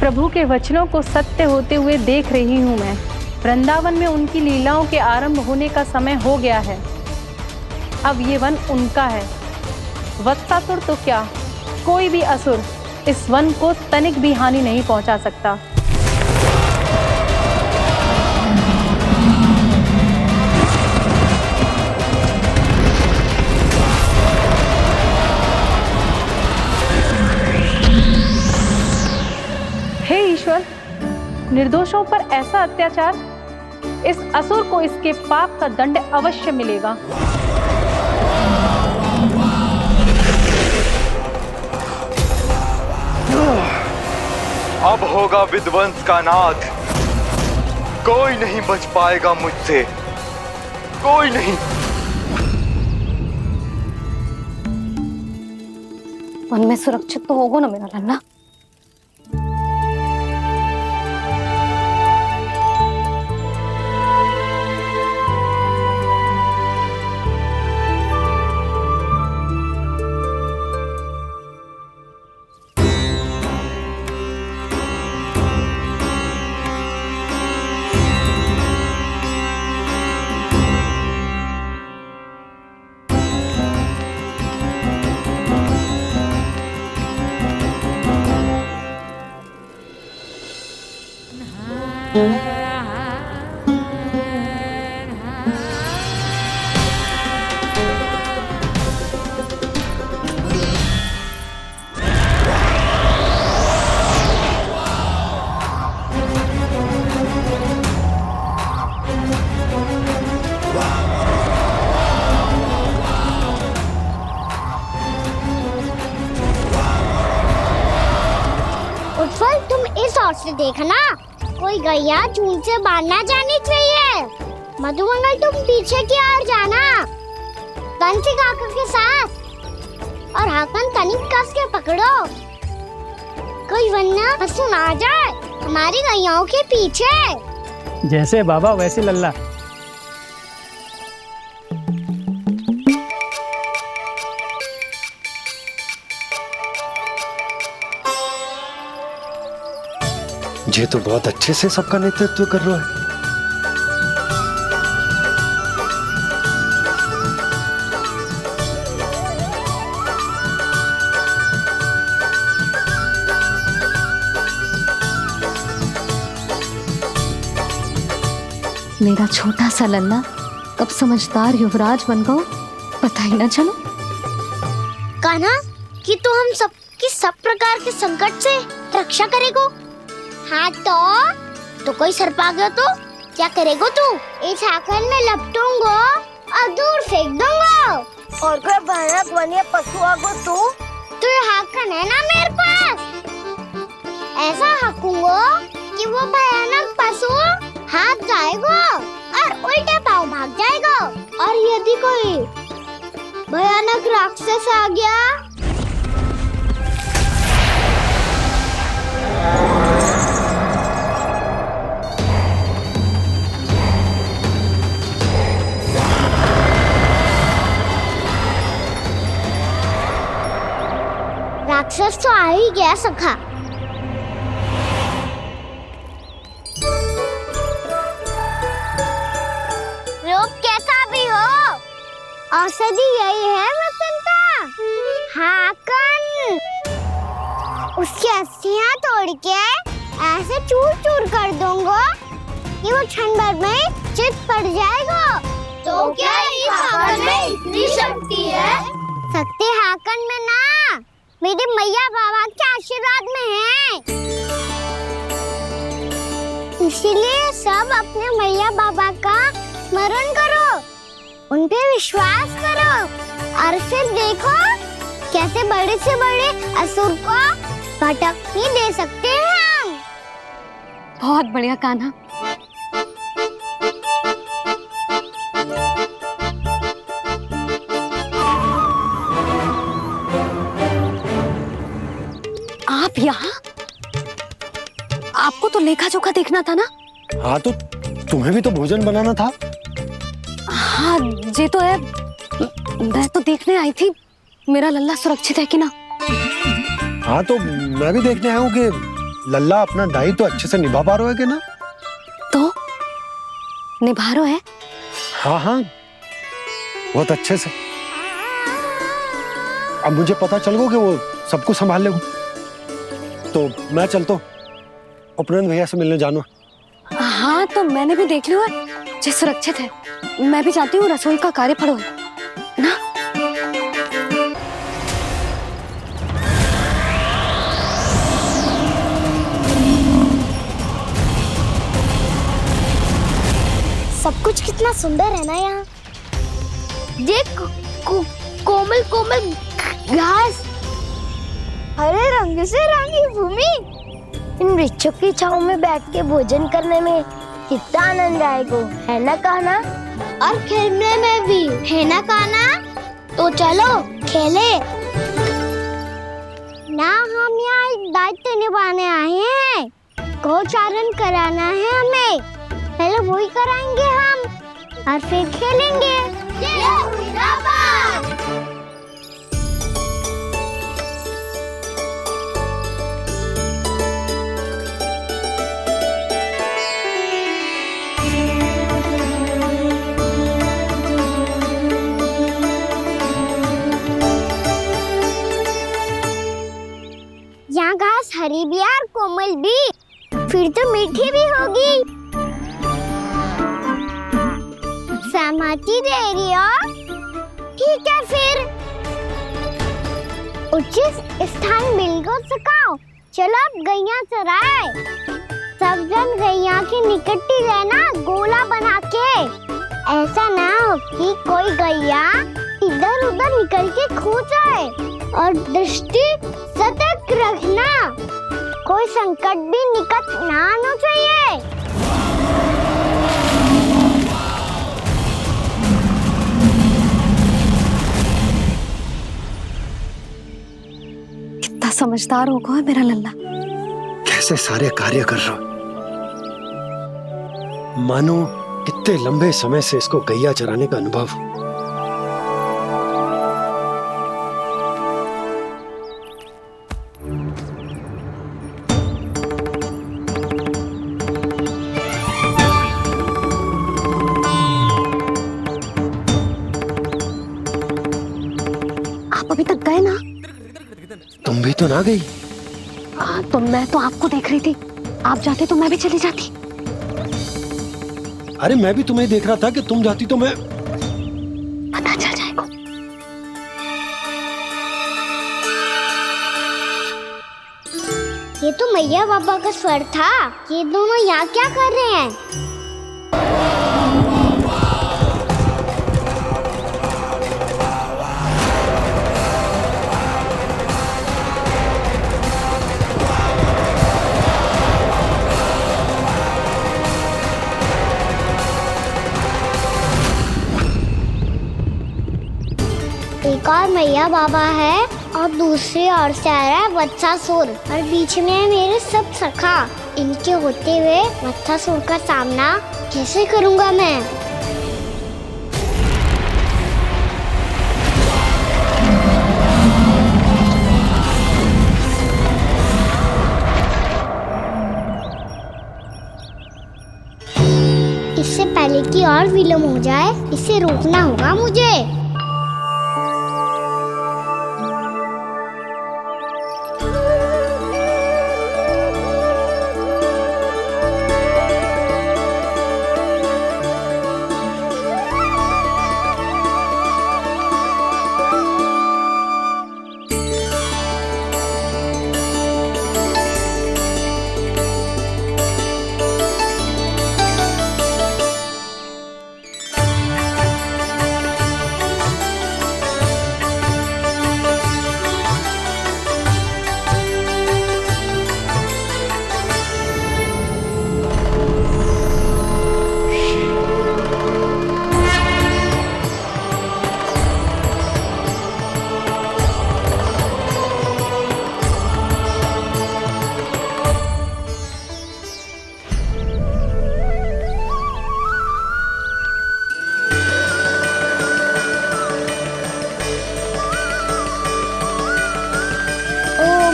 प्रभु के वचनों को सत्य होते हुए देख रही हूँ मैं। वृंदावन में उनकी लीलाओं के आरंभ होने का समय हो गया है। अब ये वन उनका है। वत्सासुर तो क्या, कोई भी असुर इस वन को तनिक भी हानि नहीं पहुंचा सकता। हे ईश्वर, निर्दोषों पर ऐसा अत्याचार, इस असुर को इसके पाप का दंड अवश्य मिलेगा। अब होगा विध्वंस का नाद। कोई नहीं बच पाएगा मुझसे, कोई नहीं। वन में सुरक्षित तो होगा ना मेरा लल्ला। उज्जवल, तुम इस ओर से देखना, कोई गैया चून से बांधना जानी चाहिए। मधुमंगल तुम पीछे की ओर जाना कंसी काका के साथ, और हाकन तनिक कस के पकड़ो, कोई वरना पशु ना जाए हमारी गैयाओं के पीछे। जैसे बाबा वैसे लल्ला। ये तो बहुत अच्छे से सबका नेतृत्व कर रहा है। मेरा छोटा सा लल्ला कब समझदार युवराज बन गो पता ही ना चलो। कान्हा कि तू हम सबकी सब प्रकार के संकट से रक्षा करेगो। हाँ तो कोई सर्प आ गया तो क्या करेगो तू? इस हाकन में लपटूंगो और दूर फेंक दूंगा। और कोई भयानक वन्य पशु आगो तो ये हाकन है ना मेरे पास, ऐसा हाकूंगो कि वो भयानक पशु हाथ जाएगा और उल्टे पाँव भाग जाएगा। और यदि कोई भयानक राक्षस आ गया राक्षस तो आ ही गया सखा। रोग कैसा भी हो औषधि यही है वसंता। हाकन उसकी अस्थियां तोड़ के ऐसे चूर चूर कर दूंगा कि वो क्षण भर में चित पड़ जाएगा। तो क्या इस हाकन में इतनी शक्ति है? शक्ति हाकन में ना मेरी मैया बाबा के आशीर्वाद में है। इसीलिए सब अपने मैया बाबा का स्मरण करो, उन पे विश्वास करो और फिर देखो कैसे बड़े से बड़े असुर को भटक ही दे सकते हैं हम। बहुत बढ़िया कान्हा। आप यहाँ? आपको तो लेखा जोखा देखना था ना? हाँ तो तुम्हें भी तो भोजन बनाना था। हाँ ये तो है, मैं तो देखने आई थी मेरा लल्ला सुरक्षित है कि ना। हाँ तो मैं भी देखने आया हूँ कि लल्ला अपना दायित्व तो अच्छे से निभा पा रहा है कि ना। तो निभा रहा है? हाँ हाँ बहुत अच्छे से। अब मुझे पता चल गया कि वो सब कुछ संभाल लेगा। तो मैं चलता हूँ, उपनंद भैया से मिलने जाना। हाँ तो मैंने भी देख लिया है, जे सुरक्षित है। मैं भी चाहती हूँ रसोई का कार्य पड़ो ना। सब कुछ कितना सुंदर है ना यहाँ। देख कोमल कोमल घास, हरे रंग से रंगी भूमि। इन वृक्षों की छांव में बैठ के भोजन करने में कितना आनंद आएगा, है ना कान्हा? और खेलने में भी, है ना कान्हा? तो चलो खेले ना। हम यहाँ एक दायित्व निभाने आए हैं, गोचारण कराना है हमें। पहले वही कराएंगे हम और फिर खेलेंगे। यहाँ घास हरी भी और कोमल भी, फिर तो मीठी भी होगी। सहमति दे रही हो? ठीक है फिर उचित स्थान मिलकर सिखाओ। चलो अब गैया चराए। सब जन गैया के निकट ही रहना, गोला बना के। ऐसा ना हो कि कोई गैया इधर उधर निकल के खो जाए। और दृष्टि सतर्क रखना। कोई संकट भी निकट ना आना चाहिए। कितना समझदार होगा मेरा लल्ला। कैसे सारे कार्य कर रहा, मानो कितने लंबे समय से इसको गैया चराने का अनुभव हो। आप अभी तक गए ना? तुम भी तो ना गई। तो मैं तो आपको देख रही थी, आप जाते तो मैं भी चली जाती। अरे मैं भी तुम्हें देख रहा था कि तुम जाती तो मैं। पता चल जाएगा। ये तो मैया बाबा का स्वर था। ये दोनों यहाँ क्या कर रहे हैं? एक और मैया बाबा है और दूसरी ओर से आ रहा है वत्सासुर और बीच में है मेरे सब सखा। इनके होते हुए वत्सासुर का सामना कैसे करूंगा मैं? इससे पहले कि और विलम्ब हो जाए, इसे रोकना होगा मुझे।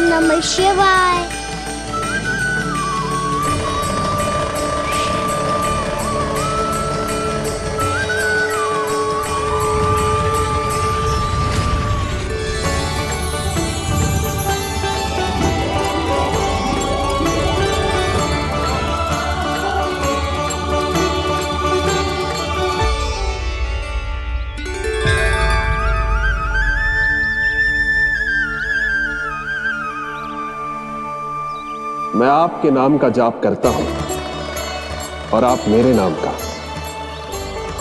नमः शिवाय। मैं आपके नाम का जाप करता हूं और आप मेरे नाम का।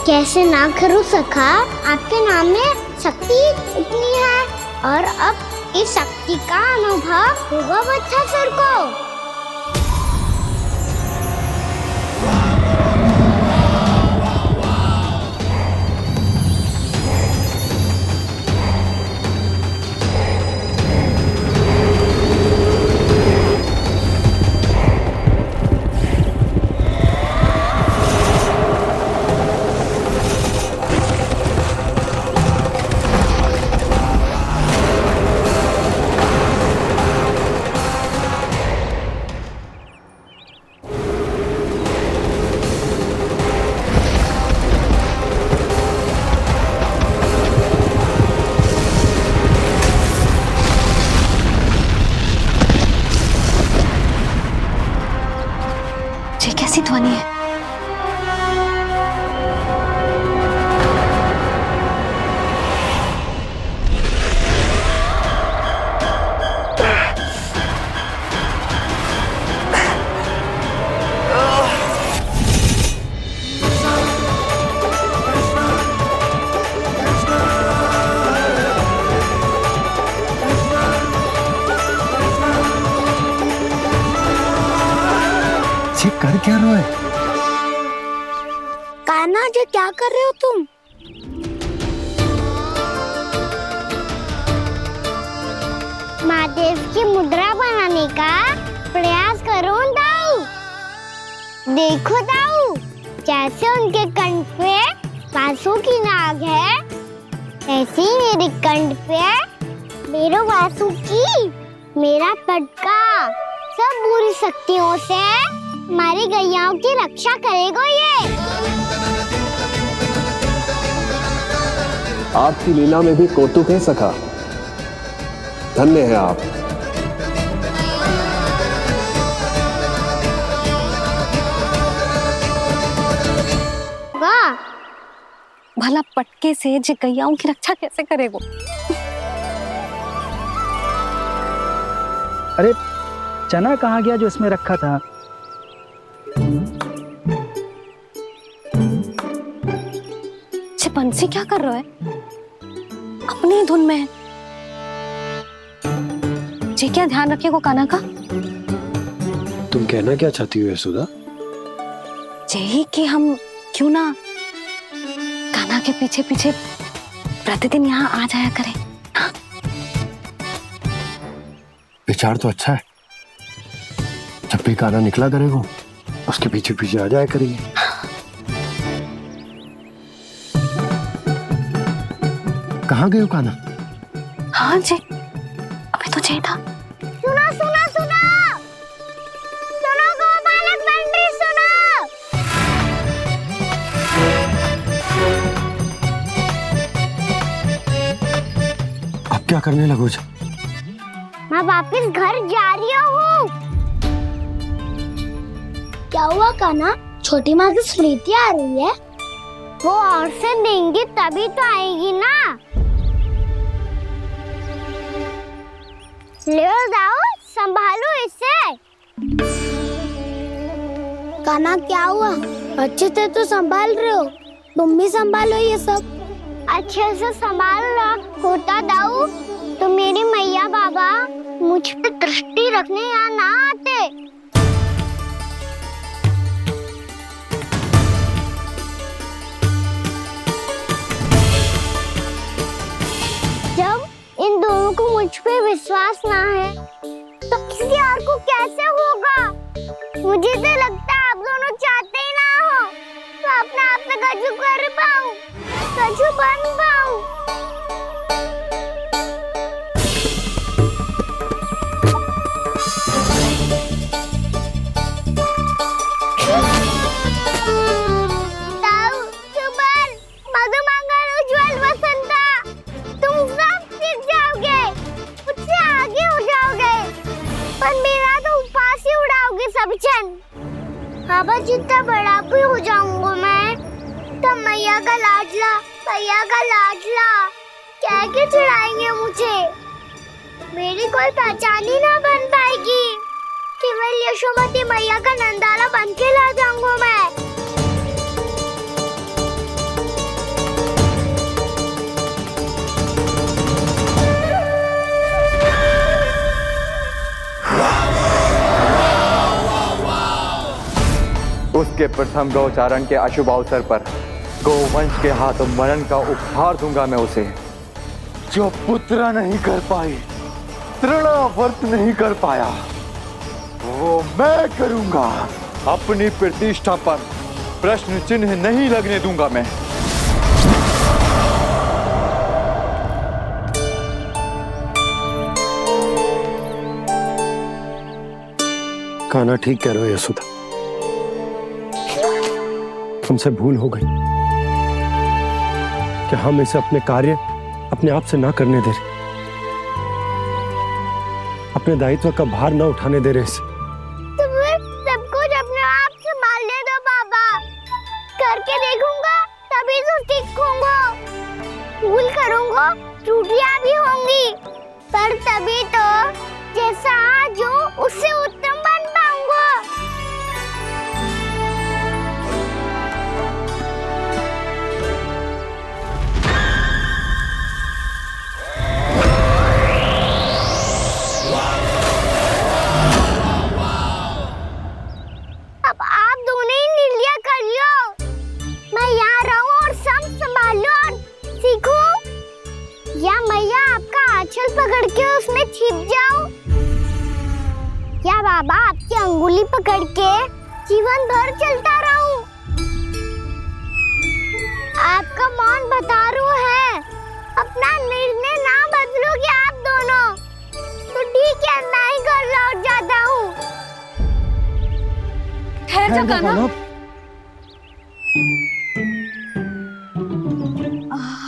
कैसे ना करूं सखा, आपके नाम में शक्ति इतनी है और अब इस शक्ति का अनुभव होगा वत्सासुर को। कर क्या रहे हो? कान्हा जी क्या कर रहे हो तुम? महादेव की मुद्रा बनाने का प्रयास करो दाऊ। देखो दाऊ, जैसे उनके कंठ पे वासु की नाग है, ऐसे ही मेरे कंठ पे मेरो वासु की मेरा पटका सब बुरी शक्तियों से हमारी गैयाओं की रक्षा करेगा ये। आपकी लीला में भी कौतुक है सखा, धन्य है आप। वाह, भला पटके से जे गैयाओं की रक्षा कैसे करेगो? अरे चना कहाँ गया जो इसमें रखा था? बंसी क्या कर रहा है? अपनी धुन में है। जी क्या ध्यान रखिएगा कान्हा का। तुम कहना क्या चाहती हो यशोदा? यही कि हम क्यों ना कान्हा के पीछे पीछे प्रतिदिन यहाँ आ जाया करें। हाँ? विचार तो अच्छा है। जब भी कान्हा निकला करेगा उसके पीछे पीछे आ जाया करेंगे। कहाँ गए हो कान्हा? हाँ जी, अभी तो चाहिए था। सुनो सुनो सुनो सुनो गोपालक बंटी सुनो। अब क्या करने लगो? मैं वापस घर जा रही हूँ। क्या हुआ कान्हा? छोटी माँ की स्मृति आ रही है? वो और से देंगी तभी तो आएगी ना। ले जाओ, संभालो इसे। कान्हा क्या हुआ? अच्छे से तो संभाल रहे हो, तुम भी संभालो ये सब। अच्छे से संभाल रहा होता दाऊ तो मेरी मैया बाबा मुझ पे दृष्टि रखने यहाँ ना आते। जब इन दोनों को मुझ पे विश्वास ना है तो किसी और को कैसे होगा? मुझे तो लगता है आप दोनों चाहते ही ना हो तो अपने आप से गजू कर पाऊं, गजू बन पाऊं। बाबा जितना बड़ा भी हो जाऊंगा मैं तो मैया का लाडला, भैया का लाडला क्या क्या चढ़ाएंगे मुझे। मेरी कोई पहचान ही ना बन पाएगी। केवल यशोमती मैया का नंदाला बन के ला जाऊंगा मैं। उसके प्रथम गौचारण के अशुभ अवसर पर गोवंश के हाथों मरण का उपहार दूंगा मैं उसे। जो पुत्र नहीं कर पाई, तृणावर्त नहीं कर पाया, वो मैं करूंगा। अपनी प्रतिष्ठा पर प्रश्न चिन्ह नहीं लगने दूंगा मैं। कान्हा ठीक कह रहे हो यशोदा, हमसे भूल हो गई कि हम इसे अपने कार्य अपने आप से ना करने दे रहे, अपने दायित्व का भार ना उठाने दे रहे इसे। तो फिर सब कुछ अपने आप से संभालने दो बाबा, करके देखूंगा तभी तो सीखूंगा। भूल करूंगा, त्रुटियां भी होंगी, पर तभी तो जैसा आज हूँ उससे उत्तम बन पाऊंगा। अब पकड़ के उसमें छिप जाऊं? क्या बाबा आपकी अंगुली पकड़ के जीवन भर चलता रहूं? आपका मौन बतारू है, अपना निर्णय ना बदलोगे आप दोनों तो ठीक है, मैं ही घर लौट जाता हूँ। ठहर जा कान्हा,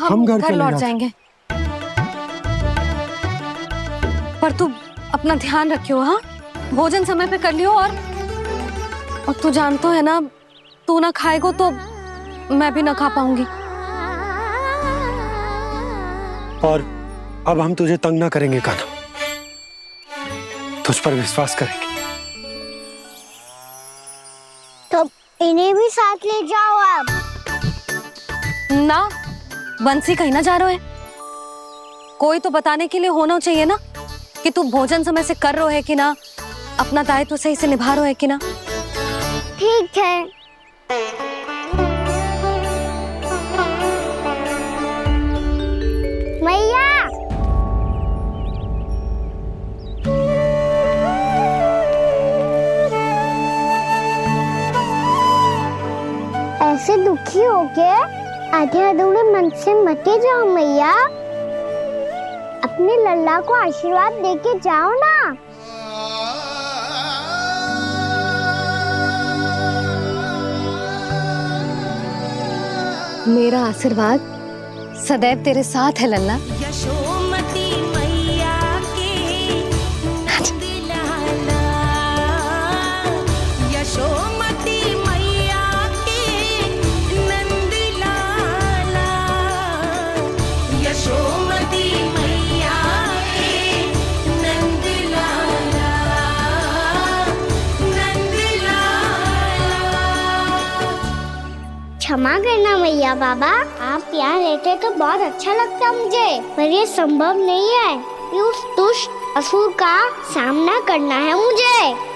हम घर लौट जाएंगे, पर तू अपना ध्यान रखियो। हाँ, भोजन समय पे कर लियो। और तू जानतो है ना, तू ना खाएगो तो मैं भी ना खा पाऊंगी। और अब हम तुझे तंग ना करेंगे कान्हा, तुझ पर विश्वास करेंगे। तो इन्हें भी साथ ले जाओ अब। ना, बंसी कहीं ना जा रहे है, कोई तो बताने के लिए होना चाहिए ना कि तू भोजन समय से कर रहे है कि ना, अपना दायित्व सही से निभा रहे है कि ना। ठीक है। मैया, ऐसे दुखी हो के आधे अधूरे मन से मत जाओ मैया, अपने लल्ला को आशीर्वाद देके जाओ ना। मेरा आशीर्वाद सदैव तेरे साथ है लल्ला। यशोमती मैया के नंद लाला, यशोमती मैया के नंद लाला, यशोमती मैया के नंद लाला, नंद लाला। क्षमा करना मैया बाबा, आप यहाँ रहते तो बहुत अच्छा लगता मुझे, पर ये संभव नहीं है कि उस दुष्ट असुर का सामना करना है मुझे।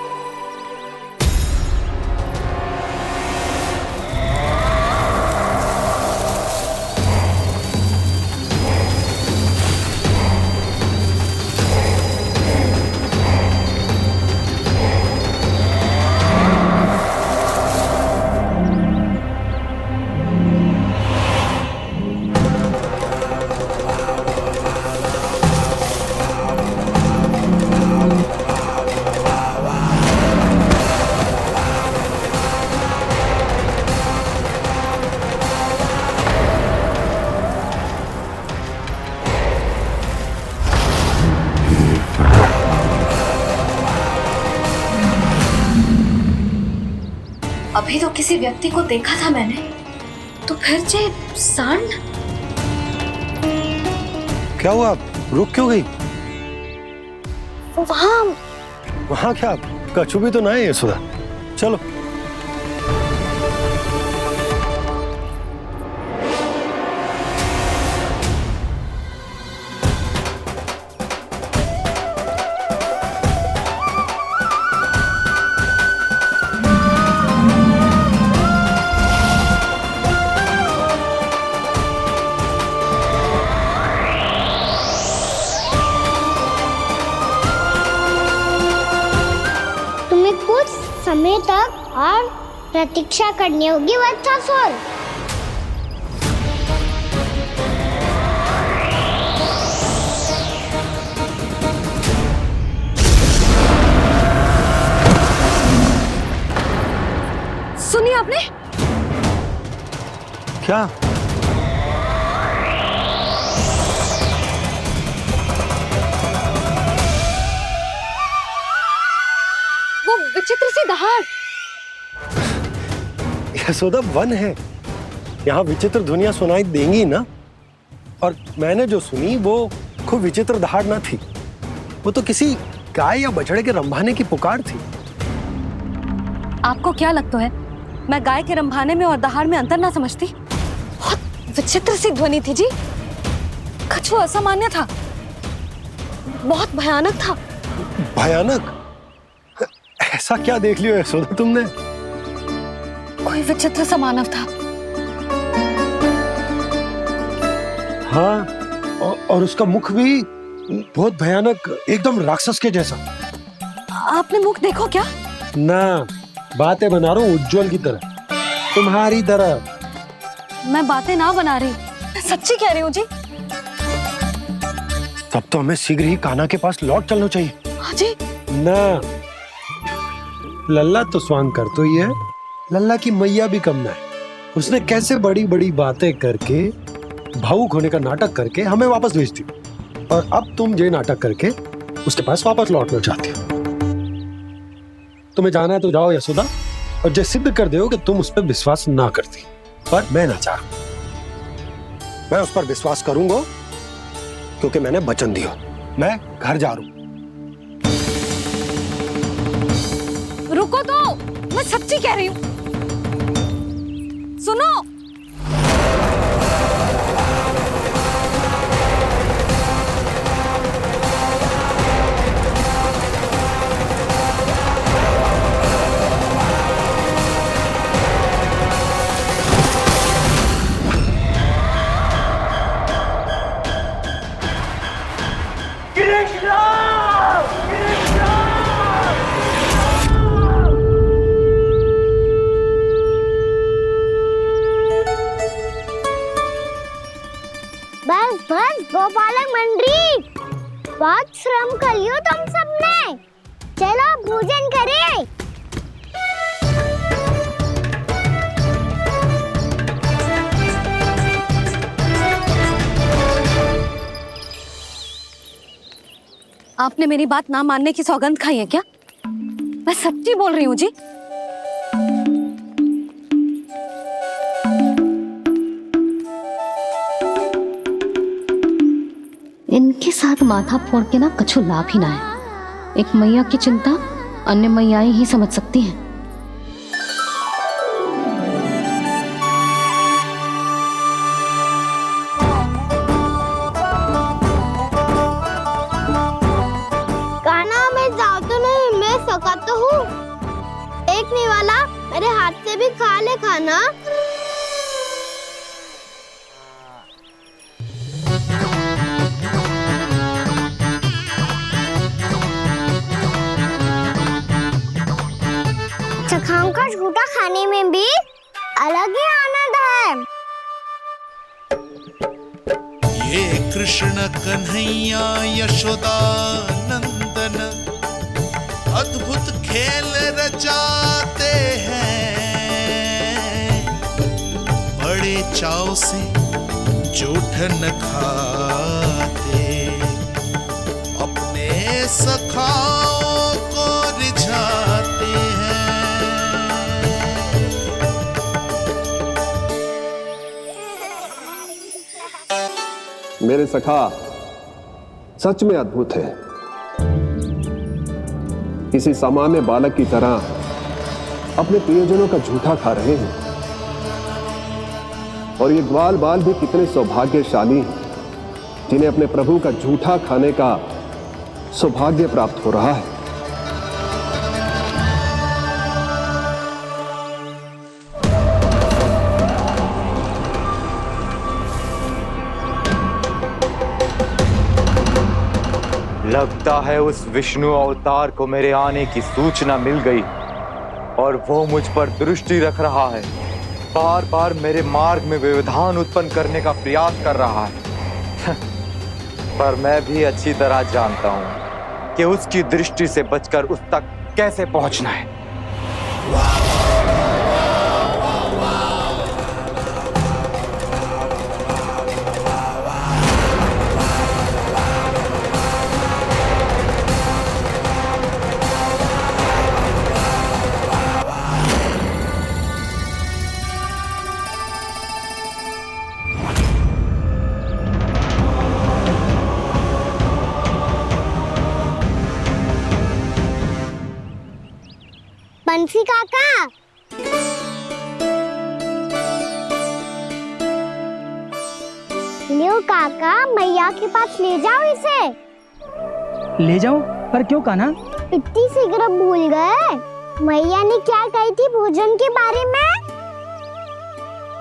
अभी तो किसी व्यक्ति को देखा था मैंने, तो फिर जे सांड। क्या हुआ, रुक क्यों गई? वहाँ क्या कछु भी तो नहीं है सुधा, चलो। कुछ समय तक और प्रतीक्षा करनी होगी वत्सासुर। सुनिए आपने क्या? वो विचित्र सी दहाड़। यशोदा, वन है, यहाँ विचित्र ध्वनियां सुनाई देंगी ना। और मैंने जो सुनी वो खूब विचित्र दहाड़ ना थी, वो तो किसी गाय या बछड़े के रंभाने की पुकार थी। आपको क्या लगता है मैं गाय के रंभाने में और दहाड़ में अंतर ना समझती? बहुत विचित्र सी ध्वनि थी जी, कुछ वो असामान्य था, बहुत भयानक था। भयानक? ऐसा क्या देख लियो यशोदा तुमने? कोई विचित्र सा मानव था। हाँ, और उसका मुख भी बहुत भयानक, एकदम राक्षस के जैसा। आपने मुख देखो क्या? ना, बातें बना रहा हूँ उज्जवल की तरह, तुम्हारी तरह। मैं बातें ना बना रही, मैं सच्ची कह रही हूँ जी। तब तो हमें शीघ्र ही कान्हा के पास लौट चलना चाहिए। हाँ जी। ना, लल्ला तो स्वांग कर तो ही है, लल्ला की मैया भी कम ना है। उसने कैसे बड़ी बड़ी बातें करके, भावुक होने का नाटक करके हमें वापस भेज दी, और अब तुम ये नाटक करके उसके पास वापस लौटना चाहती हो। तुम्हें जाना है तो जाओ यशोदा, और जो सिद्ध कर दो कि तुम उस पर विश्वास ना करती। पर मैं ना चाह, मैं उस पर विश्वास करूंगा क्योंकि मैंने वचन दिया। मैं घर जा रहा हूं। रुको तो, मैं सच्ची कह रही हूँ। सुनो, बस बस गोपालक मंडली, बहुत श्रम कर लियो तुम सबने। चलो भोजन करें। आपने मेरी बात ना मानने की सौगंध खाई है क्या? मैं सच्ची बोल रही हूँ जी। इनके साथ माथा फोड़ के ना कछु लाभ ही ना है। एक मैया की चिंता अन्य मैयाएं ही समझ सकती हैं। कान्हा, मैं जाऊँ तो नहीं, मैं सका तो हूँ। एक नहीं वाला मेरे हाथ से भी खा ले खाना। चखाओं का झूठा खाने में भी अलग ही आनंद है। ये कृष्ण कन्हैया यशोदा नंदन अद्भुत खेल रचाते हैं, बड़े चाव से जूठन खाते, अपने सखाओं को रिझाते हैं। मेरे सखा सच में अद्भुत है। किसी सामान्य बालक की तरह अपने प्रियजनों का झूठा खा रहे हैं, और ये ग्वाल बाल भी कितने सौभाग्यशाली हैं जिन्हें अपने प्रभु का झूठा खाने का सौभाग्य प्राप्त हो रहा है। लगता है उस विष्णु अवतार को मेरे आने की सूचना मिल गई और वो मुझ पर दृष्टि रख रहा है। बार बार मेरे मार्ग में व्यवधान उत्पन्न करने का प्रयास कर रहा है। पर मैं भी अच्छी तरह जानता हूं कि उसकी दृष्टि से बचकर उस तक कैसे पहुंचना है। बंसी काका, लियो काका, मैया के पास ले जाओ इसे। ले जाओ? पर क्यों कान्हा? इतनी शीघ्र भूल गए? मैया ने क्या कही थी भोजन के बारे में?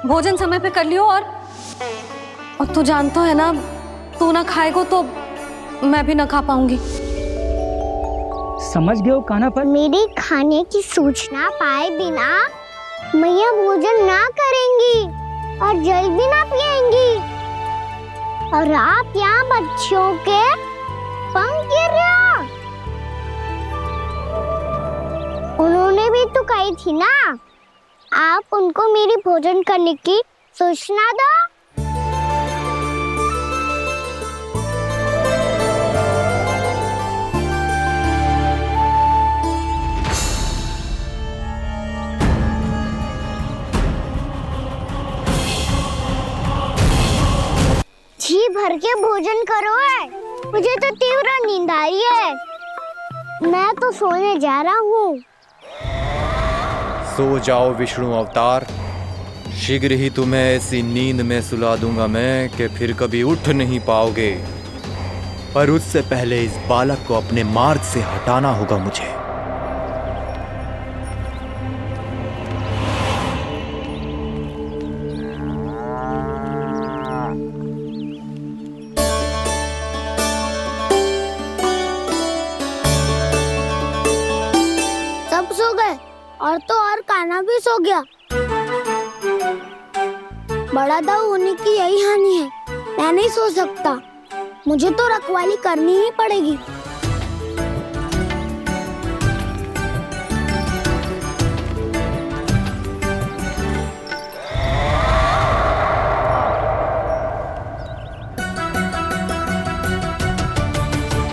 भोजन समय पे कर लियो, और तू जानता है ना, तू ना खाएगो तो मैं भी न खा पाऊंगी। समझ गए हो कान्हा पर? मेरे खाने की सूचना पाए बिना मैया भोजन ना करेंगी और जल भी ना पिएंगी, और आप यहाँ बच्चों के पंख गिर रहे हो। उन्होंने भी तो कही थी ना, आप उनको मेरी भोजन करने की सूचना दो। जी भर के भोजन करो है, मुझे तो तीव्र नींद आई है। मैं तो सोने जा रहा हूँ। सो जाओ विष्णु अवतार, शीघ्र ही तुम्हें ऐसी नींद में सुला दूंगा मैं कि फिर कभी उठ नहीं पाओगे। पर उससे पहले इस बालक को अपने मार्ग से हटाना होगा मुझे। सब सो गए और तो और कान्हा भी सो गया। बड़ा दाऊ होने की यही हानि है, मैं नहीं सो सकता, मुझे तो रखवाली करनी ही पड़ेगी।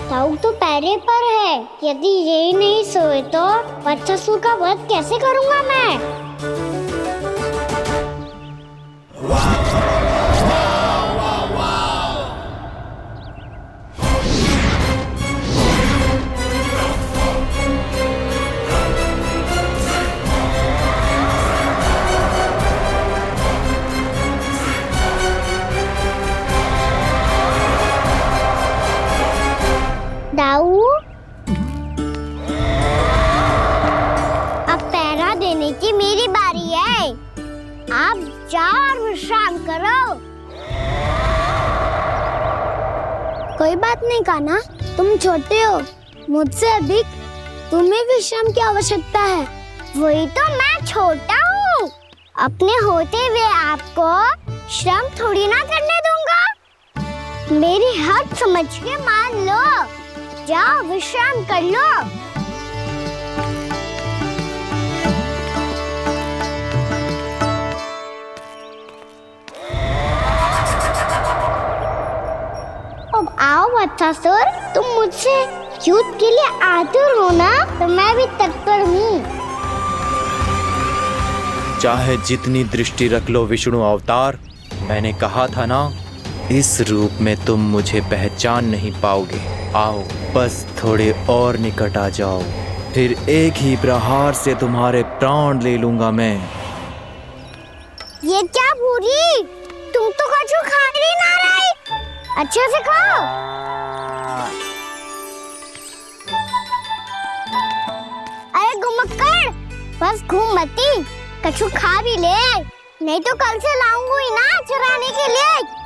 दाऊ तो पैरे पर है, यदि यही नहीं सोए तो बच्चासुर का वध कैसे करूंगा मैं? दाऊ, अब पहरा देने की मेरी बारी है। आप जाओ और विश्राम करो। कोई बात नहीं कान्हा, तुम छोटे हो, मुझसे अधिक तुम्हें विश्राम की आवश्यकता है। वही तो मैं छोटा हूँ, अपने होते हुए आपको श्रम थोड़ी ना करने दूंगा। मेरी हद समझ के मान लो, जाओ विश्राम कर लो। अब आओ बच्चासुर, तुम मुझसे युद्ध के लिए आतुर हो ना, तो मैं भी तत्पर हूँ। चाहे जितनी दृष्टि रख लो विष्णु अवतार, मैंने कहा था ना, इस रूप में तुम मुझे पहचान नहीं पाओगे। आओ बस थोड़े और निकट आ जाओ, फिर एक ही प्रहार से तुम्हारे प्राण ले लूंगा मैं। ये क्या भूरी, तुम तो कछु खा ही ना रही, अच्छे से खाओ। अरे घुमक्कड़, बस घूम मती, कछु खा भी ले, नहीं तो कल से लाऊंगी ना चुराने के लिए।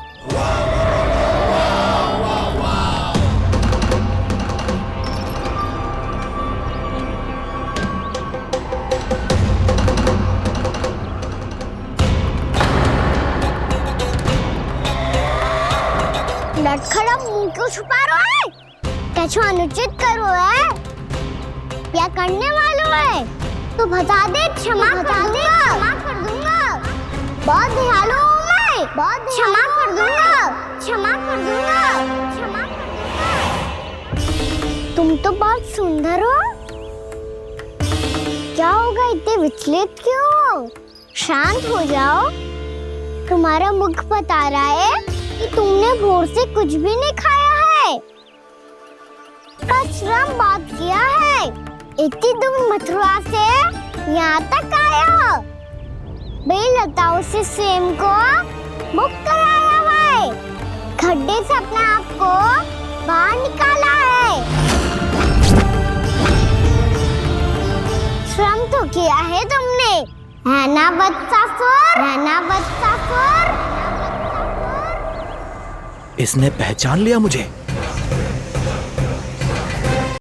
लटखड़ा मुंह क्यों छुपा रहा है? कछु अनुचित करो है या करने वालों है तो बता दे, क्षमा कर दूंगा। बहुत दयालु हूँ मैं, बहुत क्षमा कर दूंगा। तुम तो बहुत सुंदर हो, क्या होगा, इतने विचलित क्यों हो? शांत हो जाओ, तुम्हारा मुख बता रहा है कि तुमने भोर से कुछ भी नहीं खाया है, श्रम बात किया है, इतनी दूर मथुरा से यहाँ तक आए हो, बेलताओं से सेम को मुक्त कराया हुआ है, खड्डे से अपने आप को बाहर निकाला है, श्रम तो किया है तुमने, है ना बच्चासुर? इसने पहचान लिया मुझे।